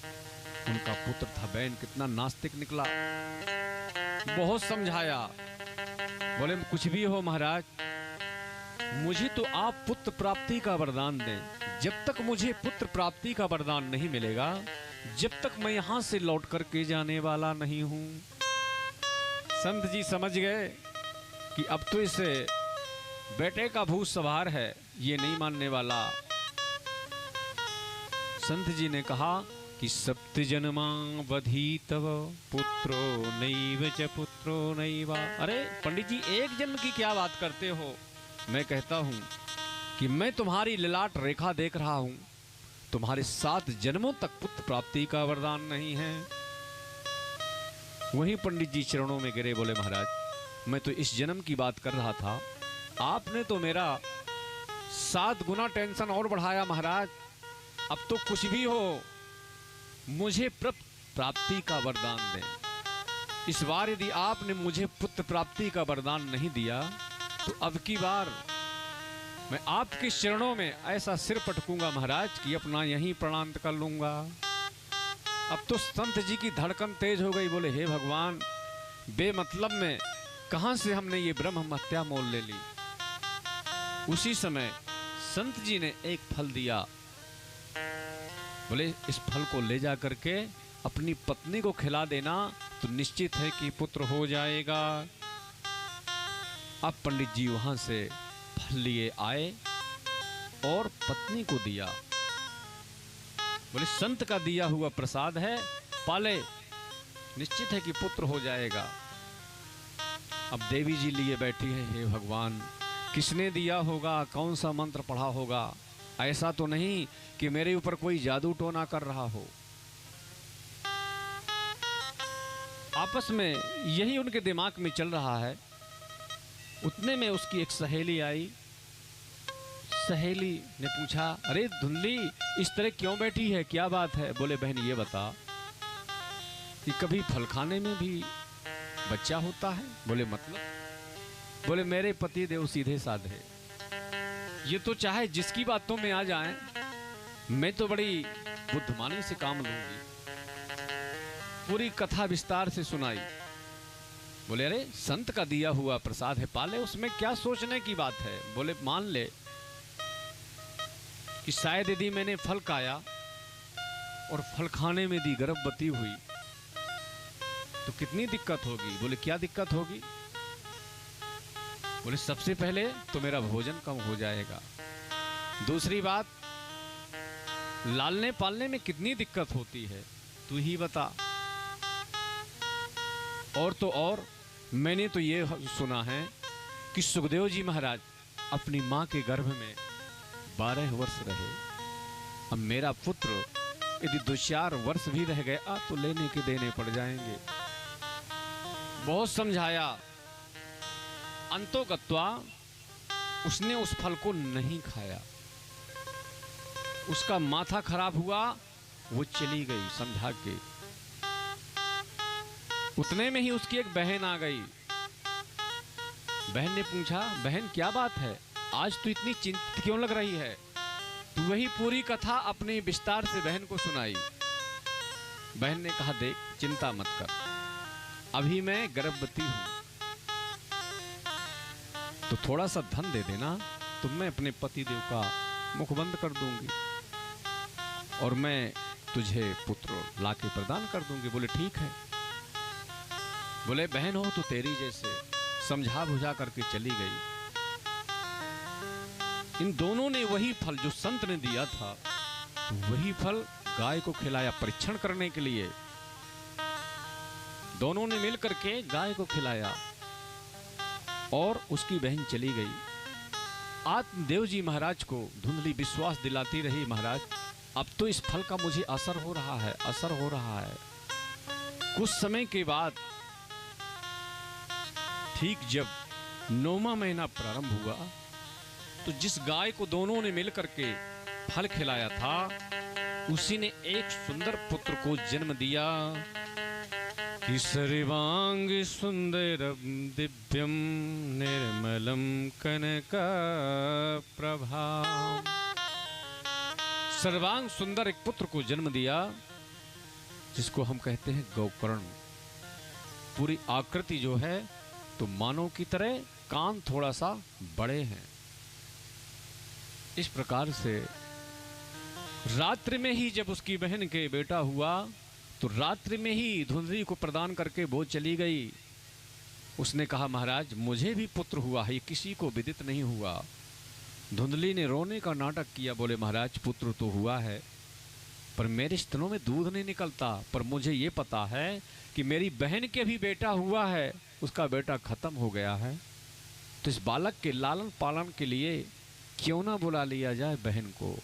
उनका पुत्र था बैन, कितना नास्तिक निकला। बहुत समझाया बोले कुछ भी हो महाराज, मुझे तो आप पुत्र प्राप्ति का वरदान दें। जब तक मुझे पुत्र प्राप्ति का वरदान नहीं मिलेगा, जब तक मैं यहां से लौट करके जाने वाला नहीं हूं। संत जी समझ गए कि अब तो इसे बेटे का भूत सवार है, ये नहीं मानने वाला। संत जी ने कहा कि सप्त जन्मावधि तव पुत्रो नैव च पुत्रो नैवा। अरे पंडित जी, एक जन्म की क्या बात करते हो? मैं कहता हूं कि मैं तुम्हारी ललाट रेखा देख रहा हूं, तुम्हारे 7 जन्मों तक पुत्र प्राप्ति का वरदान नहीं है। वहीं पंडित जी चरणों में गिरे, बोले महाराज, मैं तो इस जन्म की बात कर रहा था, आपने तो मेरा 7 गुना टेंशन और बढ़ाया महाराज। अब तो कुछ भी हो, मुझे प्राप्ति का वरदान दें। इस बार यदि आपने मुझे पुत्र प्राप्ति का वरदान नहीं दिया, तो अब की बार मैं आपके चरणों में ऐसा सिर पटकूंगा महाराज कि अपना यहीं प्रणाम कर लूंगा। अब तो संत जी की धड़कन तेज हो गई। बोले हे भगवान, बेमतलब में कहां से हमने ये ब्रह्म हत्या मोल ले ली। उसी समय संत जी ने एक फल दिया। बोले इस फल को ले जा करके अपनी पत्नी को खिला देना, तो निश्चित है कि पुत्र हो जाएगा। अब पंडित जी वहां से फल लिए आए और पत्नी को दिया। बोले संत का दिया हुआ प्रसाद है, पाले, निश्चित है कि पुत्र हो जाएगा। अब देवी जी लिए बैठी है, हे भगवान, किसने दिया होगा, कौन सा मंत्र पढ़ा होगा? ऐसा तो नहीं कि मेरे ऊपर कोई जादू टोना कर रहा हो। आपस में यही उनके दिमाग में चल रहा है। उतने में उसकी एक सहेली आई। सहेली ने पूछा, अरे धुंधली, इस तरह क्यों बैठी है, क्या बात है? बोले बहन ये बता कि कभी फल खाने में भी बच्चा होता है? बोले मतलब? बोले मेरे पति देव सीधे साधे, ये तो चाहे जिसकी बातों में आ जाएं, मैं तो बड़ी बुद्धिमानी से काम लूंगी। पूरी कथा विस्तार से सुनाई। बोले अरे संत का दिया हुआ प्रसाद है, पाले, उसमें क्या सोचने की बात है? बोले मान ले कि शायद यदि मैंने फल खाया और फल खाने में दी गर्भवती हुई तो कितनी दिक्कत होगी? बोले क्या दिक्कत होगी? बोले सबसे पहले तो मेरा भोजन कम हो जाएगा, दूसरी बात लालने पालने में कितनी दिक्कत होती है, तू ही बता। और तो और मैंने तो ये सुना है कि सुखदेव जी महाराज अपनी मां के गर्भ में 12 वर्ष रहे। अब मेरा पुत्र यदि 2-4 वर्ष भी रह गया तो लेने के देने पड़ जाएंगे। बहुत समझाया, अंतोगत्वा उसने उस फल को नहीं खाया। उसका माथा खराब हुआ, वो चली गई समझा के। उतने में ही उसकी एक बहन आ गई। बहन ने पूछा, बहन क्या बात है, आज तू इतनी चिंतित क्यों लग रही है? तू वही पूरी कथा अपने विस्तार से बहन को सुनाई। बहन ने कहा, देख चिंता मत कर, अभी मैं गर्भवती हूं, तो थोड़ा सा धन दे देना, तो मैं अपने पति देव का मुख बंद कर दूंगी और मैं तुझे पुत्र लाके प्रदान कर दूंगी। बोले ठीक है। बोले बहन हो तो तेरी जैसे, समझा बुझा करके चली गई। इन दोनों ने वही फल जो संत ने दिया था, वही फल गाय को खिलाया परीक्षण करने के लिए। दोनों ने मिलकर के गाय को खिलाया और उसकी बहन चली गई। आत्मदेव जी महाराज को धुंधली विश्वास दिलाती रही, महाराज अब तो इस फल का मुझे असर हो रहा है, असर हो रहा है। कुछ समय के बाद ठीक जब 9वां महीना प्रारंभ हुआ, तो जिस गाय को दोनों ने मिलकर के फल खिलाया था, उसी ने एक सुंदर पुत्र को जन्म दिया। कि सर्वांग सुंदरम दिव्यम निर्मलम कनक प्रभाम। सर्वांग सुंदर एक पुत्र को जन्म दिया, जिसको हम कहते हैं गौकर्ण। पूरी आकृति जो है तो मानव की तरह कान थोड़ा सा बड़े हैं। इस प्रकार से रात्रि में ही जब उसकी बहन के बेटा हुआ तो रात्रि में ही धुंधली को प्रदान करके वो चली गई। उसने कहा महाराज मुझे भी पुत्र हुआ है, ये किसी को विदित नहीं हुआ। धुंधली ने रोने का नाटक किया, बोले महाराज पुत्र तो हुआ है पर मेरे स्तनों में दूध नहीं निकलता, पर मुझे ये पता है कि मेरी बहन के भी बेटा हुआ है, उसका बेटा खत्म हो गया है, तो इस बालक के लालन पालन के लिए क्यों ना बुला लिया जाए बहन को।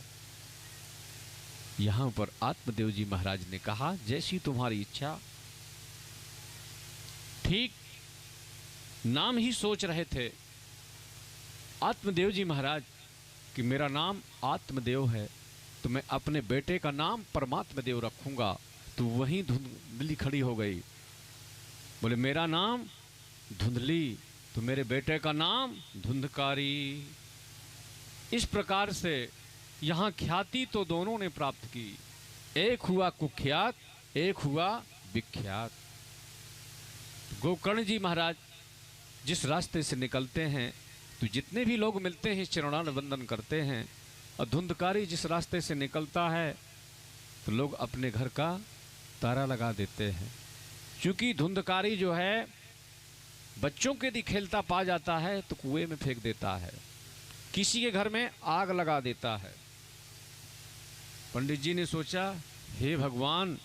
यहां पर आत्मदेव जी महाराज ने कहा जैसी तुम्हारी इच्छा। ठीक नाम ही सोच रहे थे आत्मदेव जी महाराज कि मेरा नाम आत्मदेव है तो मैं अपने बेटे का नाम परमात्मा देव रखूंगा। तो वहीं धुंधली खड़ी हो गई, बोले मेरा नाम धुंधली तो मेरे बेटे का नाम धुंधकारी। इस प्रकार से यहाँ ख्याति तो दोनों ने प्राप्त की, एक हुआ कुख्यात, एक हुआ विख्यात। गोकर्ण जी महाराज जिस रास्ते से निकलते हैं तो जितने भी लोग मिलते हैं चरणान वंदन करते हैं, और धुंधकारी जिस रास्ते से निकलता है तो लोग अपने घर का तारा लगा देते हैं। क्योंकि धुंधकारी जो है बच्चों के यदि खेलता पा जाता है तो कुएं में फेंक देता है, किसी के घर में आग लगा देता है। पंडित जी ने सोचा हे भगवान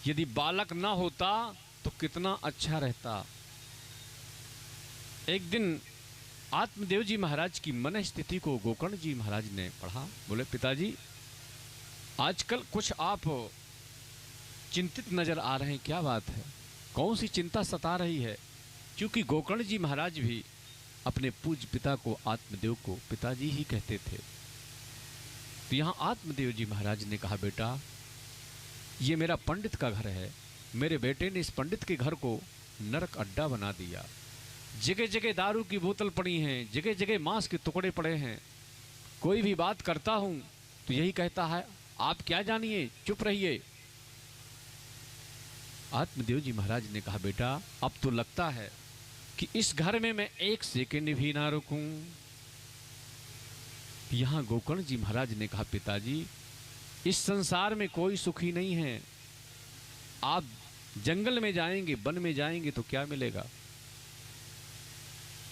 यदि बालक ना होता तो कितना अच्छा रहता। एक दिन आत्मदेव जी महाराज की मन स्थिति को गोकर्ण जी महाराज ने पढ़ा। बोले पिताजी आजकल कुछ आप चिंतित नजर आ रहे हैं, क्या बात है, कौन सी चिंता सता रही है। क्योंकि गोकर्ण जी महाराज भी अपने पूज्य पिता को आत्मदेव को पिताजी ही कहते थे। तो यहाँ आत्मदेव जी महाराज ने कहा बेटा ये मेरा पंडित का घर है, मेरे बेटे ने इस पंडित के घर को नरक अड्डा बना दिया। जगह जगह दारू की बोतल पड़ी हैं, जगह जगह मांस के टुकड़े पड़े हैं। कोई भी बात करता हूं तो यही कहता है आप क्या जानिए, चुप रहिए। आत्मदेव जी महाराज ने कहा बेटा अब तो लगता है कि इस घर में मैं एक सेकंड भी ना रुकूं। यहां गोकर्ण जी महाराज ने कहा पिताजी इस संसार में कोई सुखी नहीं है, आप जंगल में जाएंगे वन में जाएंगे तो क्या मिलेगा।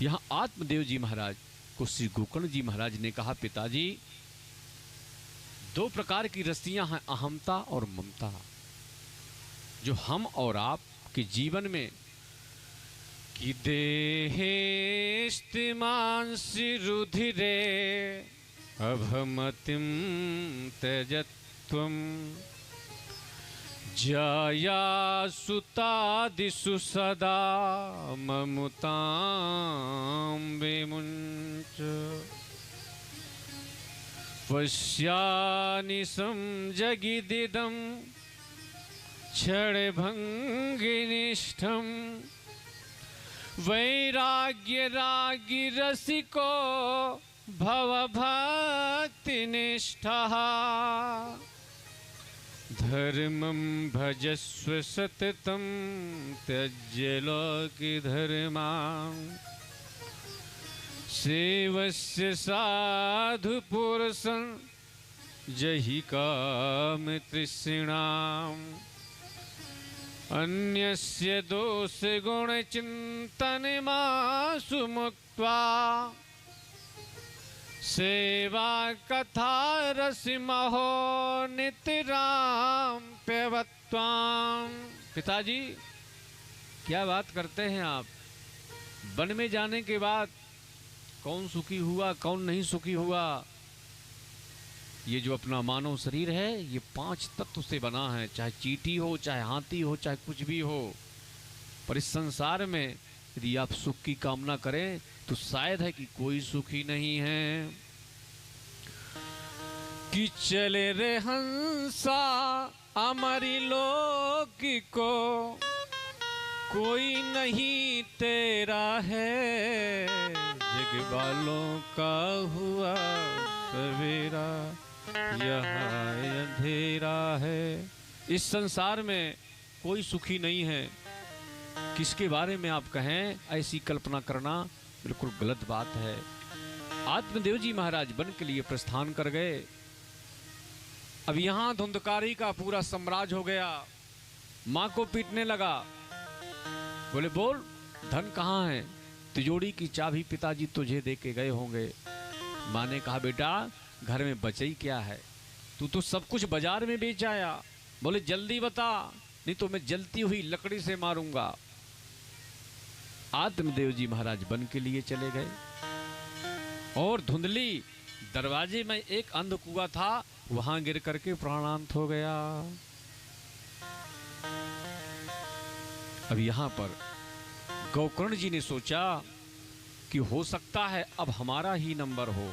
यहां आत्मदेव जी महाराज को श्री गोकर्ण जी महाराज ने कहा पिताजी दो प्रकार की रस्सियां हैं, अहमता और ममता, जो हम और आप के जीवन में कि देहेस्तिमांसि रुधिरे अभमतिम त्यजत्वम जाया सुतादिषु सदा ममुतां विमुञ्च पश्यानिशं जगिदिदं क्षणभङ्गिनिष्ठं वैराग्यरागिरसिको भवभक्तिनिष्ठः धर्मं भजस्व सततं त्यज्य लोकधर्मां सेवस्य साधुपुरुषं जहि कामतृष्णाम् अन्यस्य दोषगुणचिन्तनमाशु मुक्त्वा सेवा कथा रसिमहो नितराम प्यवत्वाम। पिताजी क्या बात करते हैं आप, वन में जाने के बाद कौन सुखी हुआ कौन नहीं सुखी हुआ। ये जो अपना मानव शरीर है ये 5 तत्व से बना है, चाहे चींटी हो चाहे हाथी हो चाहे कुछ भी हो। पर इस संसार में यदि आप सुख की कामना करें तो शायद है कि कोई सुखी नहीं है। कि चले रे हंसा अमरी लोक को कोई नहीं तेरा है, जग वालों का हुआ सवेरा यहाँ अंधेरा है। इस संसार में कोई सुखी नहीं है। किसके बारे में आप कहें, ऐसी कल्पना करना बिल्कुल गलत बात है। आत्मदेव जी महाराज वन के लिए प्रस्थान कर गए। अब यहां धुंधकारी का पूरा साम्राज्य हो गया। मां को पीटने लगा, बोले बोल धन कहाँ है, तिजोरी की चाबी पिताजी तुझे दे के गए होंगे। मां ने कहा बेटा घर में बचे ही क्या है, तू तो सब कुछ बाजार में बेच आया। बोले जल्दी बता, नहीं तो मैं जलती हुई लकड़ी से मारूंगा। आत्मदेव जी महाराज वन के लिए चले गए और धुंधली दरवाजे में एक अंधकुआं था, वहां गिर करके प्राणांत हो गया। अब यहां पर गोकर्ण जी ने सोचा कि हो सकता है अब हमारा ही नंबर हो।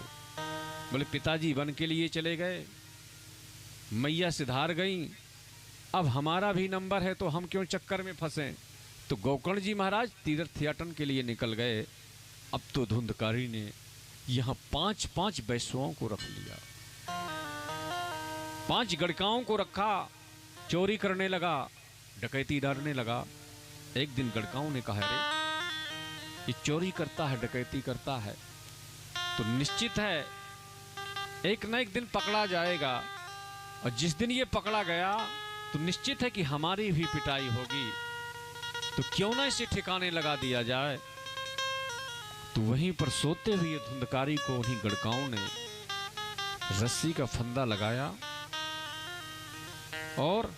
बोले पिताजी वन के लिए चले गए, मैया सिधार गई, अब हमारा भी नंबर है तो हम क्यों चक्कर में फंसे। तो गोकर्ण जी महाराज तीर्थयाटन के लिए निकल गए। अब तो धुंधकारी ने यहां 5-5 वैश्यों को रख लिया, 5 गड़काओं को रखा। चोरी करने लगा, डकैती डालने लगा। एक दिन गड़काओं ने कहा अरे ये चोरी करता है, डकैती करता है, तो निश्चित है एक न एक दिन पकड़ा जाएगा, और जिस दिन ये पकड़ा गया तो निश्चित है कि हमारी भी पिटाई होगी, तो क्यों ना इसे ठिकाने लगा दिया जाए। तो वहीं पर सोते हुए धुंधकारी को उन्हीं गड़काओं ने रस्सी का फंदा लगाया, और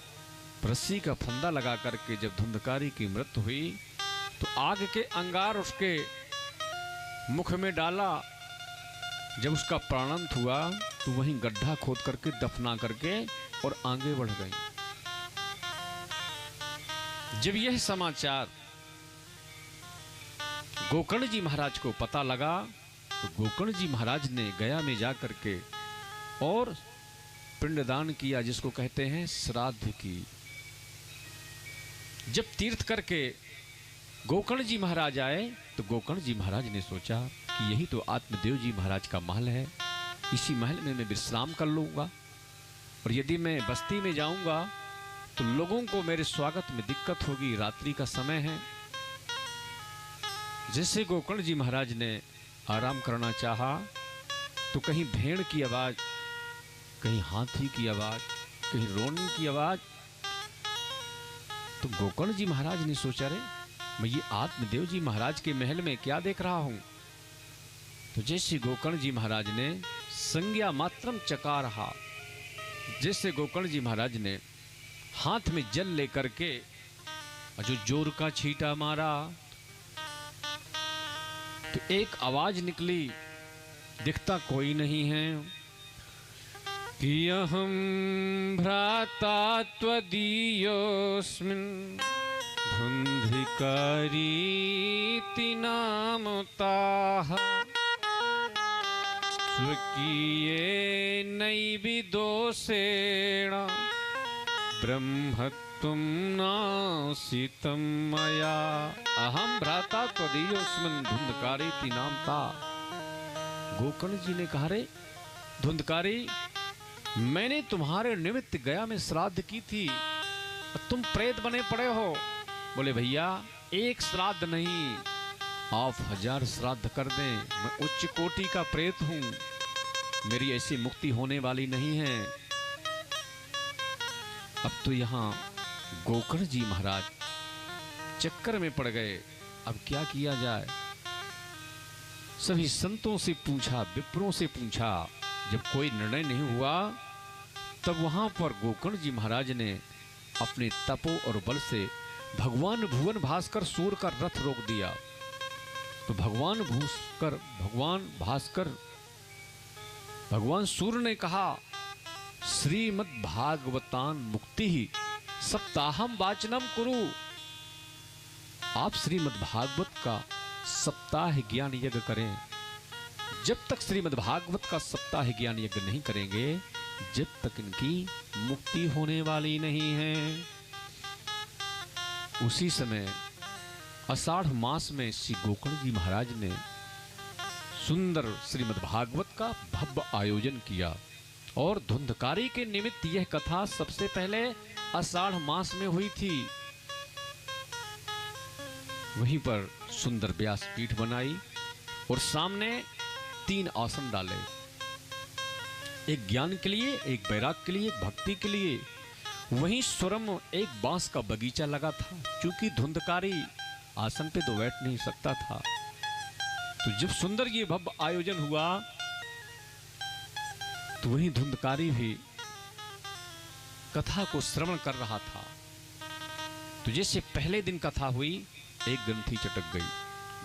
रस्सी का फंदा लगा करके जब धुंधकारी की मृत्यु हुई तो आग के अंगार उसके मुख में डाला। जब उसका प्राणांत हुआ तो वहीं गड्ढा खोद करके दफना करके और आगे बढ़ गई। जब यह समाचार गोकर्ण जी महाराज को पता लगा तो गोकर्ण जी महाराज ने गया में जाकर के और पिंडदान किया, जिसको कहते हैं श्राद्ध की। जब तीर्थ करके गोकर्ण जी महाराज आए तो गोकर्ण जी महाराज ने सोचा कि यही तो आत्मदेव जी महाराज का महल है, इसी महल में मैं विश्राम कर लूंगा, और यदि मैं बस्ती में जाऊंगा तो लोगों को मेरे स्वागत में दिक्कत होगी, रात्रि का समय है। जैसे गोकर्ण जी महाराज ने आराम करना चाहा तो कहीं भेड़ की आवाज, कहीं हाथी की आवाज, कहीं रोने की आवाज। तो गोकर्ण जी महाराज ने सोचा रे मैं ये आत्मदेव जी महाराज के महल में क्या देख रहा हूं। तो जैसे गोकर्ण जी महाराज ने संज्ञा मात्रम चका रहा, जैसे गोकर्ण जी महाराज ने हाथ में जल लेकर के जो जोर का छींटा मारा तो एक आवाज निकली, दिखता कोई नहीं है, कि अहं भ्राता त्वदीयोऽस्मिन् धुन्धिकारीति नामताः स्वकीयेनैव दोषेण ब्रह्मत्वं नासितं मया। अहं भ्राता त्वदीयोऽस्मिन् धुन्धकारीति नामताः। गोकर्ण जी ने कहा रे धुंधकारी, मैंने तुम्हारे निमित्त गया में श्राद्ध की थी, तुम प्रेत बने पड़े हो। बोले भैया एक श्राद्ध नहीं, आप 1000 श्राद्ध कर दें, मैं उच्च कोटि का प्रेत हूं, मेरी ऐसी मुक्ति होने वाली नहीं है। अब तो यहां गोकर्ण जी महाराज चक्कर में पड़ गए, अब क्या किया जाए। सभी संतों से पूछा, विप्रों से पूछा, जब कोई निर्णय नहीं हुआ तब वहां पर गोकर्ण जी महाराज ने अपने तपो और बल से भगवान भुवन भास्कर सूर्य का रथ रोक दिया। तो भगवान सूर्य ने कहा श्रीमद् भागवतान मुक्ति ही सप्ताहम वाचनम कुरु। आप श्रीमद् भागवत का सप्ताह ज्ञान यज्ञ करें। जब तक श्रीमद् भागवत का सप्ताह ज्ञान यज्ञ नहीं करेंगे जब तक इनकी मुक्ति होने वाली नहीं है। उसी समय आषाढ़ मास में श्री गोकर्ण जी महाराज ने सुंदर श्रीमद् भागवत का भव्य आयोजन किया, और धुंधकारी के निमित्त यह कथा सबसे पहले आषाढ़ मास में हुई थी। वहीं पर सुंदर व्यास पीठ बनाई और सामने 3 आसन डाले, एक ज्ञान के लिए, एक वैराग के लिए, एक भक्ति के लिए। वहीं स्वरम एक बांस का बगीचा लगा था, क्योंकि धुंधकारी आसन पे तो बैठ नहीं सकता था। तो जब सुंदर ये भव्य आयोजन हुआ तो वहीं धुंधकारी भी कथा को श्रवण कर रहा था। तो जैसे पहले दिन कथा हुई, एक ग्रंथि चटक गई,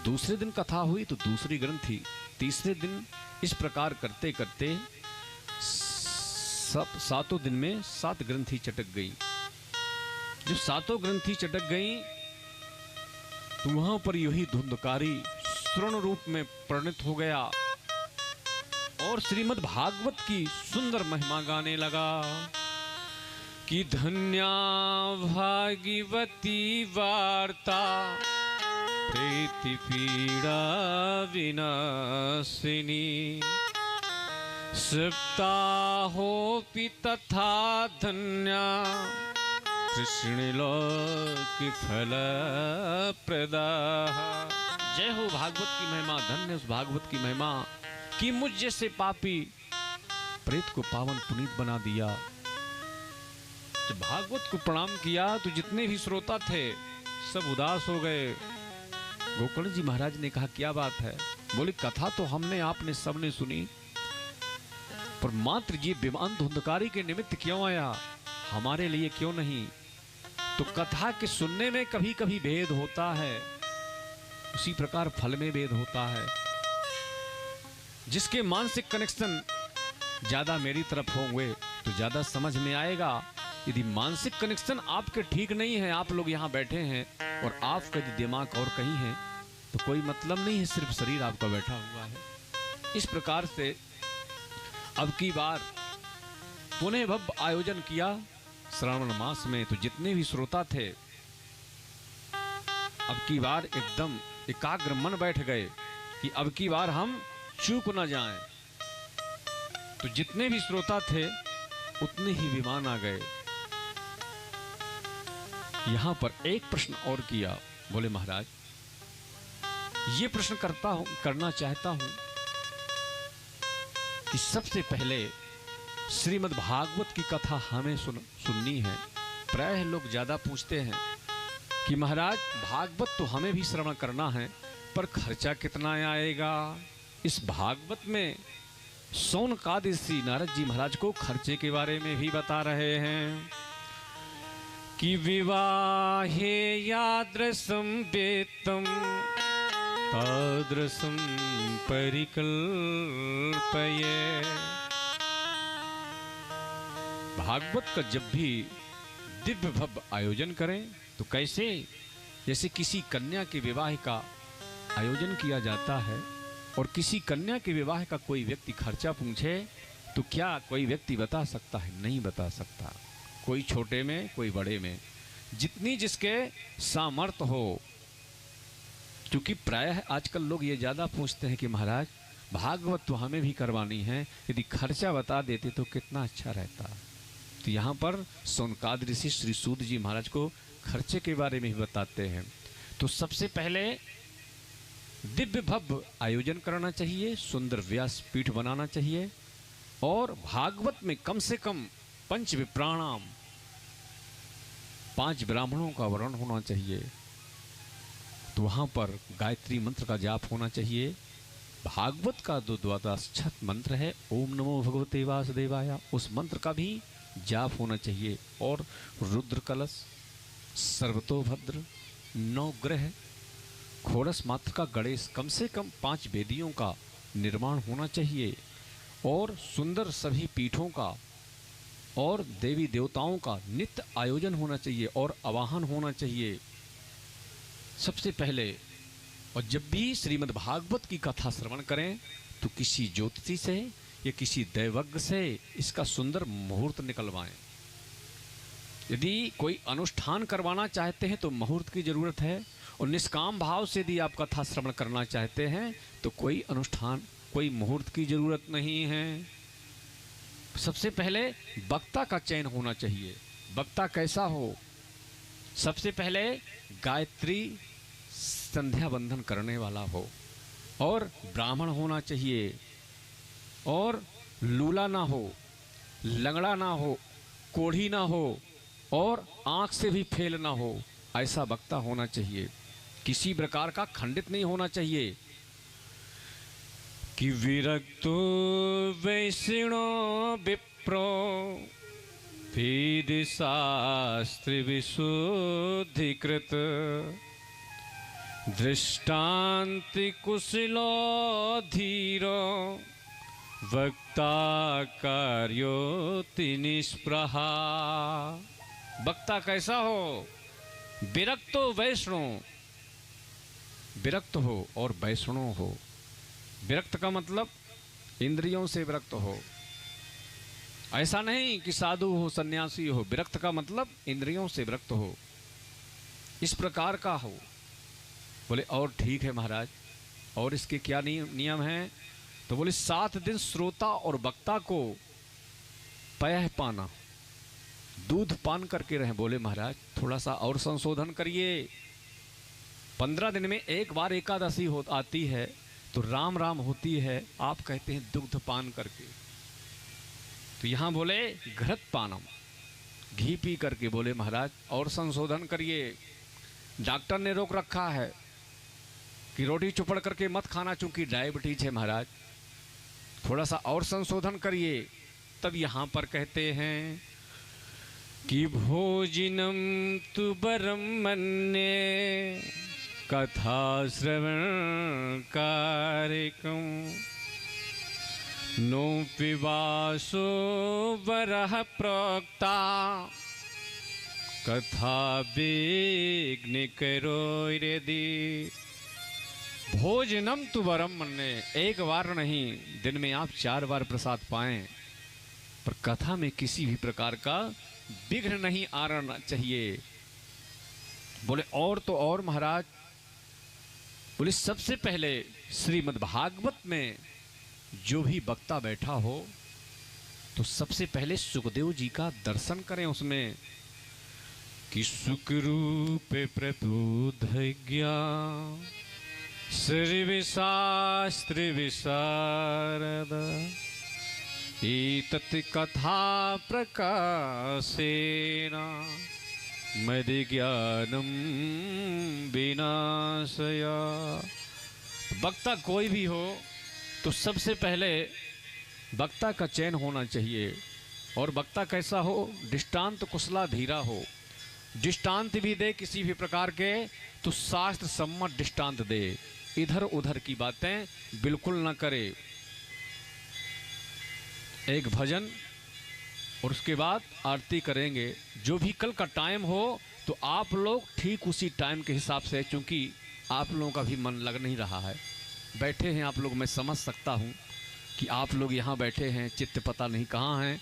दूसरे दिन कथा हुई तो दूसरी ग्रंथि, तीसरे दिन इस प्रकार करते करते सातों दिन में 7 ग्रंथि चटक गई। जब 7 ग्रंथि चटक गई तो वहां पर यही धुंधकारी स्वर्ण रूप में परिणत हो गया और श्रीमद् भागवत की सुंदर महिमा गाने लगा कि धन्या भागवती वार्ता प्रीति पीड़ा विनाशिनी सप्ताहोऽपि तथा धन्या कृष्णलोक फल प्रदा। जय हो भागवत की महिमा, धन्य उस भागवत की महिमा कि मुझ जैसे पापी प्रेत को पावन पुनीत बना दिया। जब भागवत को प्रणाम किया तो जितने भी श्रोता थे सब उदास हो गए। गोकर्ण जी महाराज ने कहा क्या बात है? बोले कथा तो हमने आपने सबने सुनी, पर मात्र ये विमान धुंधकारी के निमित्त क्यों आया, हमारे लिए क्यों नहीं? तो कथा के सुनने में कभी कभी भेद होता है, उसी प्रकार फल में भेद होता है। जिसके मानसिक कनेक्शन ज्यादा मेरी तरफ होंगे तो ज्यादा समझ में आएगा। यदि मानसिक कनेक्शन आपके ठीक नहीं है, आप लोग यहाँ बैठे हैं और आपका यदि दिमाग और कहीं है तो कोई मतलब नहीं है, सिर्फ शरीर आपका बैठा हुआ है। इस प्रकार से अब की बार पुनः भव्य आयोजन किया श्रावण मास में। तो जितने भी श्रोता थे अब की बार एकदम एकाग्र मन बैठ गए कि अब की बार हम चूक न जाएं। तो जितने भी श्रोता थे उतने ही विमान आ गए। यहां पर एक प्रश्न और किया। बोले महाराज ये प्रश्न करना चाहता हूं कि सबसे पहले श्रीमद् भागवत की कथा हमें सुननी है। प्रायः लोग ज्यादा पूछते हैं कि महाराज भागवत तो हमें भी श्रवण करना है, पर खर्चा कितना आएगा? इस भागवत में सौनकादिशी नारद जी महाराज को खर्चे के बारे में भी बता रहे हैं कि विवाहे यादृशं वेत्तं तादृशं परिकल्पये। भागवत का जब भी दिव्य भव्य आयोजन करें तो कैसे, जैसे किसी कन्या के विवाह का आयोजन किया जाता है और किसी कन्या के विवाह का कोई व्यक्ति खर्चा पूछे तो क्या कोई व्यक्ति बता सकता है? नहीं बता सकता। कोई छोटे में कोई बड़े में, जितनी जिसके सामर्थ्य हो। क्योंकि प्रायः आजकल लोग ये ज्यादा पूछते हैं कि महाराज भागवत तो हमें भी करवानी है, यदि खर्चा बता देते तो कितना अच्छा रहता। तो यहाँ पर सौनकाद ऋषि श्री सूत जी महाराज को खर्चे के बारे में ही बताते हैं। तो सबसे पहले दिव्य भव्य आयोजन करना चाहिए, सुंदर व्यास पीठ बनाना चाहिए और भागवत में कम से कम 5 विप्राणाम 5 ब्राह्मणों का वर्ण होना चाहिए। तो वहां पर गायत्री मंत्र का जाप होना चाहिए। भागवत का जो द्वादश मंत्र है ओम नमो भगवते वासुदेवाय, उस मंत्र का भी जाप होना चाहिए। और रुद्र कलश, सर्वतोभद्र, 9 ग्रह, घोड़स मात्र का गणेश, कम से कम 5 वेदियों का निर्माण होना चाहिए और सुंदर सभी पीठों का और देवी देवताओं का नित्य आयोजन होना चाहिए और आवाहन होना चाहिए सबसे पहले। और जब भी श्रीमद् भागवत की कथा श्रवण करें तो किसी ज्योतिषी से या किसी दैवज्ञ से इसका सुंदर मुहूर्त निकलवाएं। यदि कोई अनुष्ठान करवाना चाहते हैं तो मुहूर्त की जरूरत है, और निष्काम भाव से यदि आप कथा श्रवण करना चाहते हैं तो कोई अनुष्ठान कोई मुहूर्त की जरूरत नहीं है। सबसे पहले वक्ता का चयन होना चाहिए। वक्ता कैसा हो? सबसे पहले गायत्री संध्या बंधन करने वाला हो, और ब्राह्मण होना चाहिए, और लूला ना हो, लंगड़ा ना हो, कोढ़ी ना हो, और आंख से भी फेल ना हो, ऐसा वक्ता होना चाहिए। किसी प्रकार का खंडित नहीं होना चाहिए। कि विरक्तो वैष्णो विप्रो वेद शास्त्र विशुद्धिकृत दृष्टांत कुशलो धीरो वक्ता कार्योति निष्प्रहा। वक्ता कैसा हो? विरक्तो वैष्णो, विरक्त हो और वैष्णो हो। विरक्त का मतलब इंद्रियों से विरक्त हो। ऐसा नहीं कि साधु हो, सन्यासी हो। विरक्त का मतलब इंद्रियों से विरक्त हो, इस प्रकार का हो। बोले और ठीक है महाराज, और इसके क्या नियम हैं? तो बोले 7 दिन श्रोता और वक्ता को पयः पाना, दूध पान करके रहें। बोले महाराज थोड़ा सा और संशोधन करिए। 15 दिन में एक बार एकादशी आती है तो राम राम होती है, आप कहते हैं दुग्ध पान करके। तो यहाँ बोले घृत पानम, घी पी करके। बोले महाराज और संशोधन करिए। डॉक्टर ने रोक रखा है कि रोटी चुपड़ करके मत खाना, चूंकि डायबिटीज है महाराज। थोड़ा सा और संशोधन करिए। तब यहाँ पर कहते हैं कि भोजनम तु बरम मन्ये कथा श्रवण कार्यक्रम नो पिबासो वरः प्रोक्ता कथा विघ्न करो यदि। भोजनम तु वरम मन्ये, एक बार नहीं, दिन में आप 4 बार प्रसाद पाएं, पर कथा में किसी भी प्रकार का विघ्न नहीं आना चाहिए। बोले और तो और महाराज, बोले सबसे पहले श्रीमद् भागवत में जो भी वक्ता बैठा हो तो सबसे पहले सुखदेव जी का दर्शन करें उसमें। कि सुखरूप प्रबुद्ध ज्ञान सर्व शास्त्र विशारद एतत् कथा प्रकाशेन मदि ज्ञानम विनाशया। वक्ता कोई भी हो तो सबसे पहले वक्ता का चयन होना चाहिए। और वक्ता कैसा हो? दृष्टांत कुशला धीरा हो। दृष्टांत भी दे किसी भी प्रकार के तो शास्त्र सम्मत दृष्टांत दे, इधर उधर की बातें बिल्कुल न करे। एक भजन और उसके बाद आरती करेंगे। जो भी कल का टाइम हो तो आप लोग ठीक उसी टाइम के हिसाब से, चूंकि आप लोगों का भी मन लग नहीं रहा है, बैठे हैं आप लोग, मैं समझ सकता हूं कि आप लोग यहाँ बैठे हैं, चित्त पता नहीं कहाँ हैं।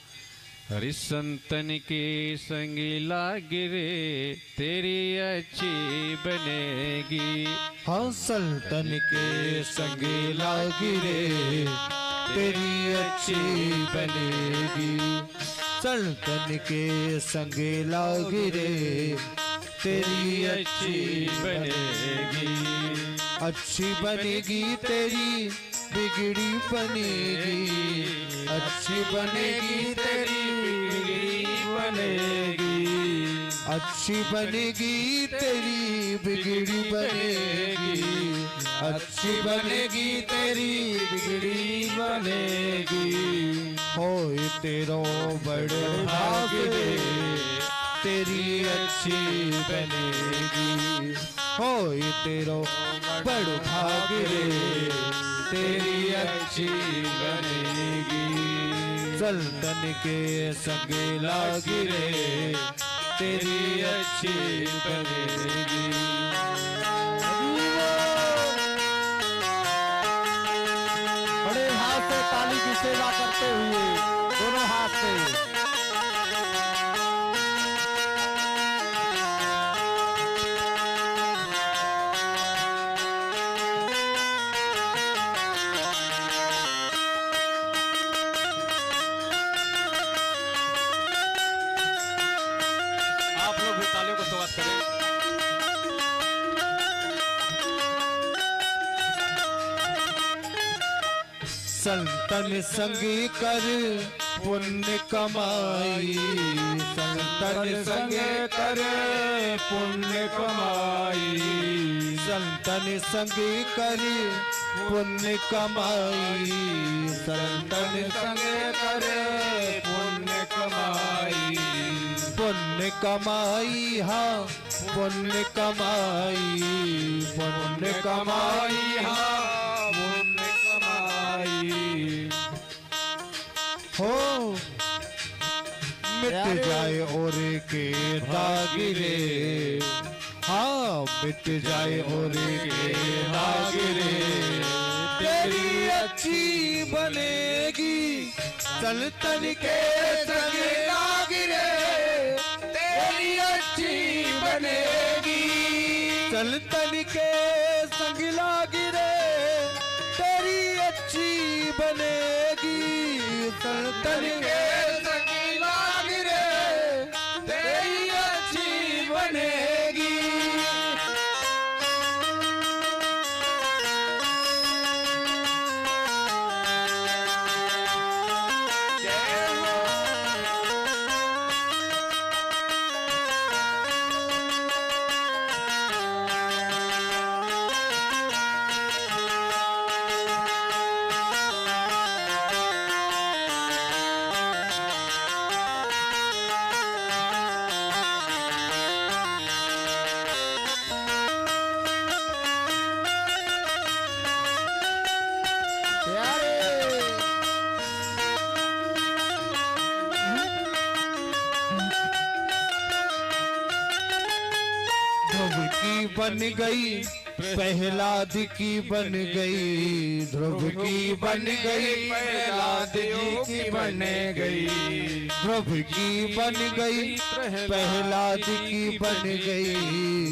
हरि संतन के संग लागिरे तेरी अच्छी बनेगी। हाँ संतन के संग लागिरे तेरी अच्छी बनेगी। संतन के संग लागिरे तेरी अच्छी बनेगी। अच्छी बनेगी तेरी बिगड़ी बनेगी। अच्छी बनेगी तेरी बिगड़ी बनेगी। अच्छी बनेगी तेरी बिगड़ी बनेगी। अच्छी बनेगी तेरी बिगड़ी बनेगी। होए तेरो बड़ भाग रे तेरी अच्छी बनेगी। होए तेरो बड़ भाग रे तेरी अच्छी बनेगी। संतन के संग लागिरे तेरी अच्छी बनेगी। बड़े हाथ से ताली की सेवा करते हुए दोनों हाथ से संतन संग कर पुण्य कमाई, संतन संग कर पुण्य कमाई, संतन संग कर पुण्य कमाई, संतन संग कर पुण्य कमाई, पुण्य कमाई हाँ पुण्य कमाई, पुण्य कमाई हाँ पुण्य कमाई। हो मिट जाए और के दागिरे, हाँ मिट जाए और के दागिरे, तेरी अच्छी बनेगी संतन के संग लागिरे, तेरी अच्छी बनेगी संतन के संग लागिरे, तेरी अच्छी बनेगी संतन के संग लागिरे, तेरी अच्छी बनेगी। ध्रुव की बन गई प्रहलाद की बन गई, ध्रुव की बन गई प्रहलाद की बन गई, ध्रुव की बन गई प्रहलाद की बन गई,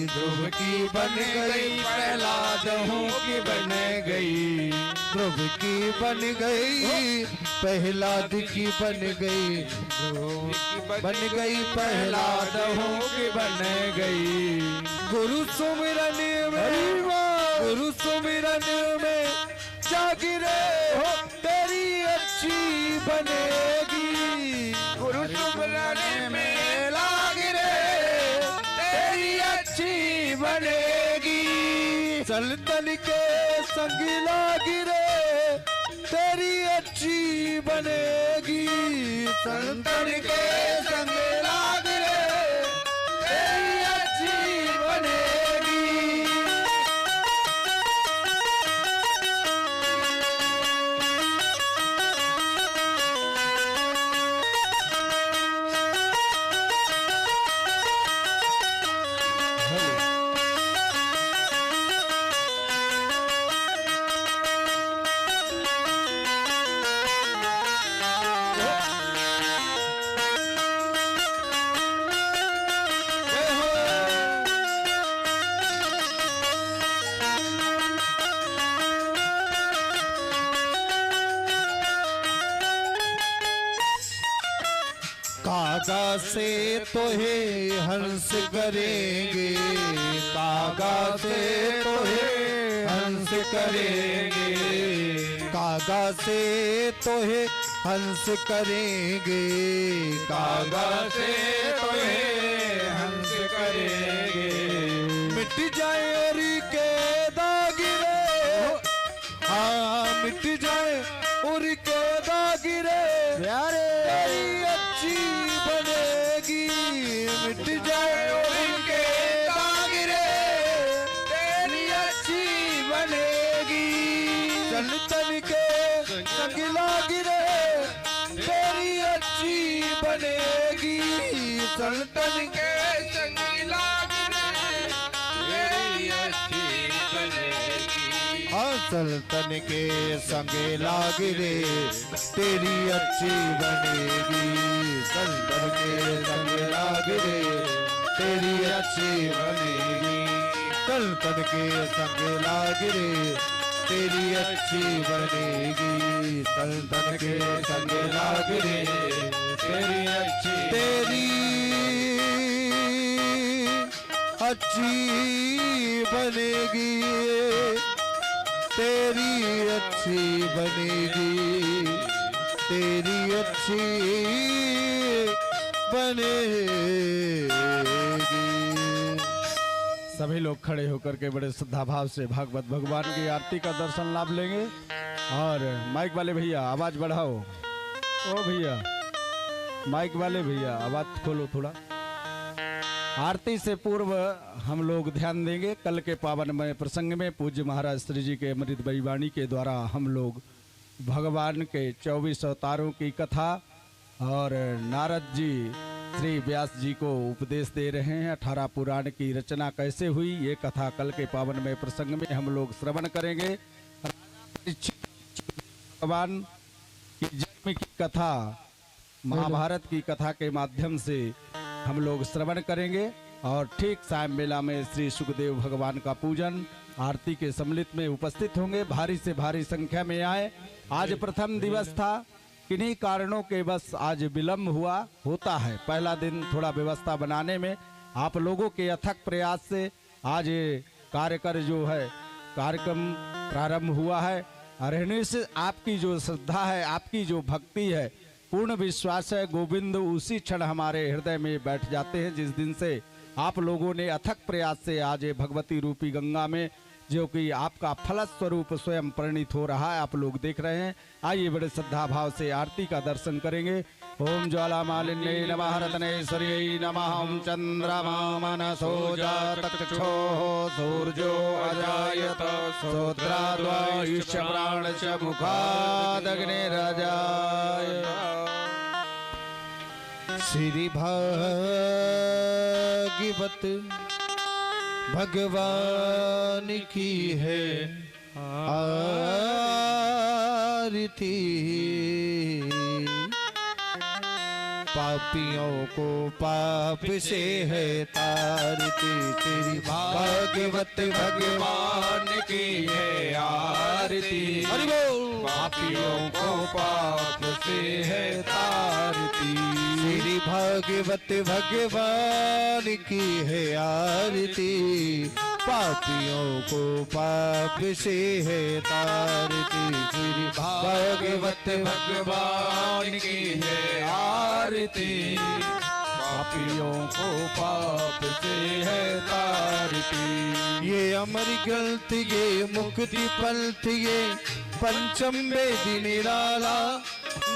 ध्रुव की बन गई प्रहलाद की बन गई, ध्रुव की बन गई प्रहलाद की बन गई, बन गई प्रहलाद की बन गई। गुरु सुमिरन में, गुरु सुमिरन में जागिरे हो तेरी अच्छी बनेगी, गुरु सुमिरन में लागिरे तेरी अच्छी बनेगी, संतन के संग लागिरे तेरी अच्छी बनेगी, संतन के संग लागिरे तेरी अच्छी बनेगी। कागा से तोहे हंस करेंगे, कागा से तोहे हंस करेंगे, कागा से तोहे हंस करेंगे, कागा से तोहे हंस करेंगे। मिट जाए और के दागिरे, हाँ मिट जाए और के दागिरे, तेरी अच्छी बनेगी, मिट जाए उनके दागिरे तेरी अच्छी बनेगी, संतन के संग लागिरे तेरी अच्छी बनेगी, संतन के संग लागिरे तेरी अच्छी बनेगी, हाँ संतन के संग लागिरे तेरी अच्छी बनेगी, संतन के संग लागिरे तेरी अच्छी बनेगी, संतन के संग लागिरे तेरी अच्छी बनेगी, संतन के संग लागिरे तेरी अच्छी बनेगी। तेरी अच्छी बनेगी, तेरी अच्छी बनेगी। सभी लोग खड़े होकर के बड़े श्रद्धा भाव से भागवत भगवान की आरती का दर्शन लाभ लेंगे। और माइक वाले भैया आवाज बढ़ाओ। ओ भैया माइक वाले भैया आवाज खोलो थोड़ा। आरती से पूर्व हम लोग ध्यान देंगे कल के पावनमय प्रसंग में पूज्य महाराज श्री जी के अमृतमयी वाणी के द्वारा हम लोग भगवान के 24 अवतारों की कथा और नारद जी श्री व्यास जी को उपदेश दे रहे हैं। 18 पुराण की रचना कैसे हुई ये कथा कल के पावनमय प्रसंग में हम लोग श्रवण करेंगे। भगवान की जन्म की कथा महाभारत की कथा के माध्यम से हम लोग श्रवण करेंगे। और ठीक सायं मेला में श्री सुखदेव भगवान का पूजन आरती के सम्मिलित में उपस्थित होंगे। भारी से भारी संख्या में आए। आज प्रथम दिवस था, किन्हीं कारणों के बस आज विलम्ब हुआ। होता है पहला दिन थोड़ा व्यवस्था बनाने में। आप लोगों के अथक प्रयास से आज ये कार्यक्रम जो है कार्यक्रम प्रारंभ हुआ है। रहने से आपकी जो श्रद्धा है, आपकी जो भक्ति है, पूर्ण विश्वास है गोविंद उसी क्षण हमारे हृदय में बैठ जाते हैं जिस दिन से आप लोगों ने अथक प्रयास से आज भगवती रूपी गंगा में जो कि आपका फलस्वरूप स्वयं परिणित हो रहा है, आप लोग देख रहे हैं। आइए बड़े श्रद्धा भाव से आरती का दर्शन करेंगे। ओम ज्वाला मालिन्ये नमः रत्नेश्वर्यै नमः। ओम चंद्रमा मनसो जातचक्षो सूर्यो अजायत श्रोत्राद्वायुष्य प्राण च मुखादग्निरजाय। श्री भागवत भगवान की है आरती। पापियों को पाप से है तारती। तेरी भागवत भगवान की है आरती। पापियों को पाप से है तारती। तेरी भागवत भगवान की है आरती। पापियों को पाप से है तारती। तेरी भागवत भगवान की है आरती। पापियों को पाप से है तारती। ये अमर ग्रंथ ये मुक्ति पंथ ये पंचम वेद निराला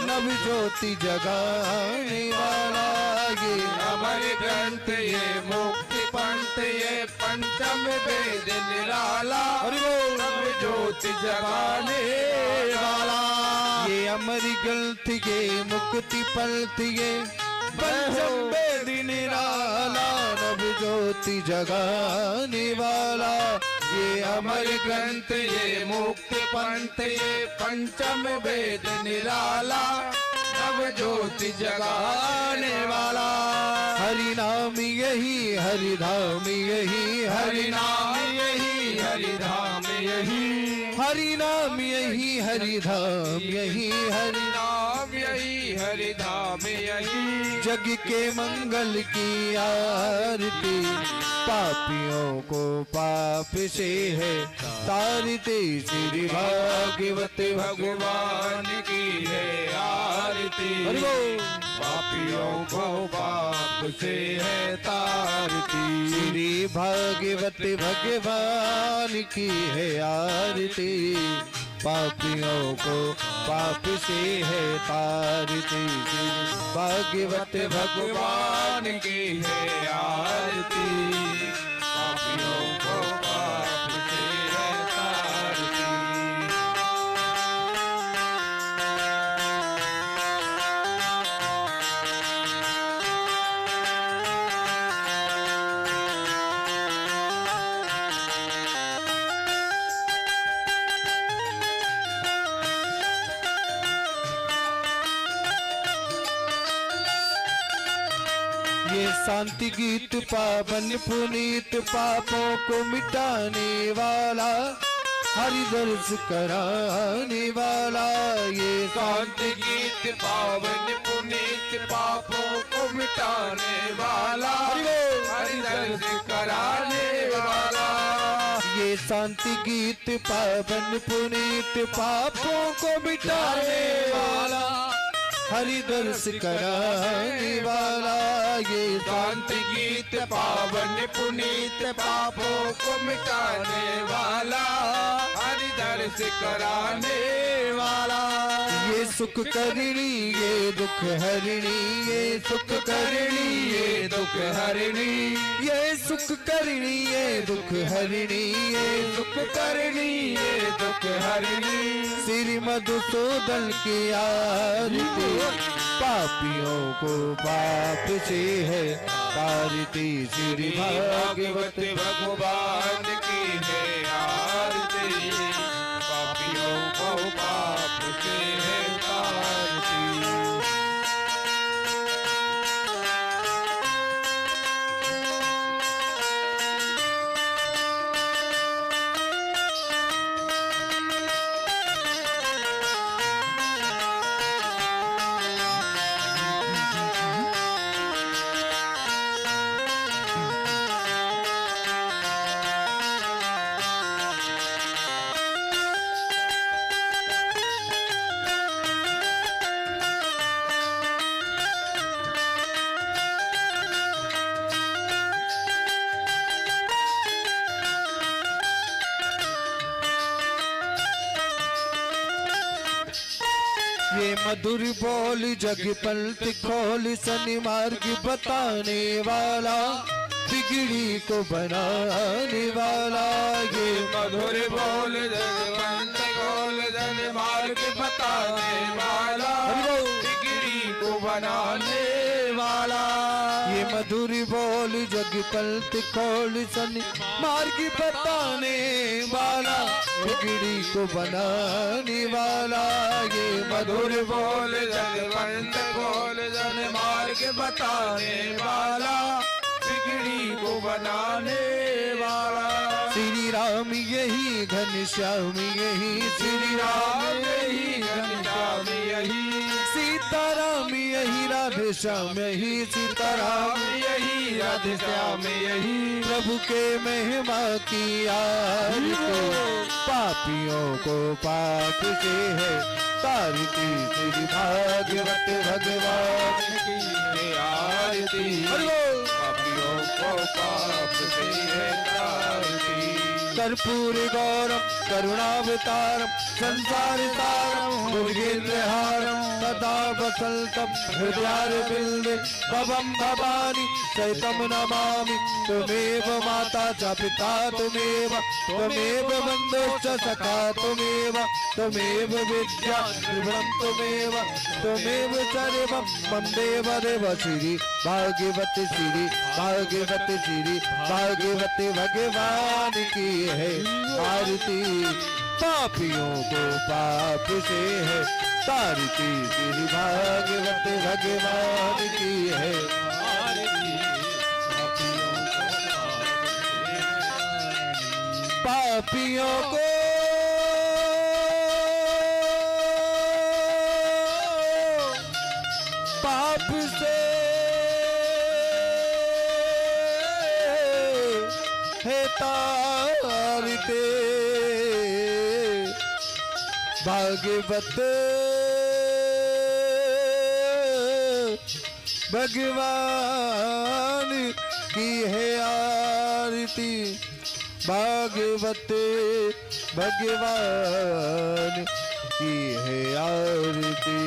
नव ज्योति जगाने वाला। ये अमर ग्रंथ ये मुक्ति पंथ ये पंचम वेद निराला नव ज्योति जगाने वाला। ये अमर ग्रंथ ये मुक्ति पंथ ये पंचम वेद निराला नव ज्योति जगाने वाला। ये अमर ग्रंथ ये मुक्ति पंथ ये पंचम वेद निराला नव ज्योति जगाने वाला। हरि नाम यही हरि धाम यही हरि नाम यही हरि धाम यही हरि नाम यही हरि धाम यही हरि नाम यही हरि धाम यही। जग के मंगल की आरती। पापियों को पाप से है तारती। श्री भागवत भगवान की है आरती। पापियों को पाप से है तारती। श्री भागवत भगवान की है आरती। पापियों को पाप से है तारती। भागवत भगवान की है आरती। पापियों को पाप से है तारती। ये शांति गीत पावन पुनीत पापों को मिटाने वाला हरि दर्श कराने वाला। ये शांति गीत पावन पुनीत पापों को मिटाने वाला हरि दर्श कराने वाला। ये शांति गीत पावन पुनीत पापों को मिटाने वाला, हरि दर्श कराने वाला। ये शांति गीत पावन पुनीत पापों को मिटाने वाला, हरि दर्श कराने वाला। ये सुख करिणी ये दुख हरिणी, ये सुख करिणी ये दुख हरिणी, ये सुख करिणी ये दुख हरिणी, ये दुख करनी ये दुख हरिणी। श्री मधुसूदन की आरती, पापियों को पाप से है तारती। श्री भागवत भगवान की है आरती, पापियों को पाप से है तारती। ये मधुर बोल जग पलट खोल, शनि मार्ग बताने वाला, बिगड़ी को बनाने वाला। ये मधुर बोल जगवंत बोल जन मार्ग बताने वाला, बिगड़ी को बनाने वाला। ये मधुर बोल जग पलट खोल, शनि मार्ग बताने वाला, बिगड़ी को बनाने वाला। ये मधुर बोल जगवंत बोल जन मार्ग बताने वाला, बिगड़ी को बनाने वाला। श्री राम यही घनश्याम यही, श्री राम यही घनश्याम यही, सीताराम यही राधे श्याम यही, सीताराम यही राधे श्याम यही। प्रभु के महिमा की आरती, पापियों को पाप से है तारती। श्री भागवत भगवान की है आरती, पापियों को पाप से है तारती। कर्पूर गौरम करुणावतारम, संसार सारम दुर्गेन्द्रहारम, सदा वसंतम हृदयारविंदे, भवम भवानी चैतम नमामि। त्वमेव माता च पिता त्वमेव, त्वमेव बन्धुश्च सखा त्वमेव, त्वमेव विद्या त्रिगुणं त्वमेव, त्वमेव सर्वं मम देव देव। श्री भागवत श्री भागवत श्री भागवत भगवान की है आरती, पापियों को पाप से है तारती। श्री भागवत भगवान की है आरती, पापियों को पाप से है तारते। भागवत भगवान की है आरती, भागवत भगवान की है आरती।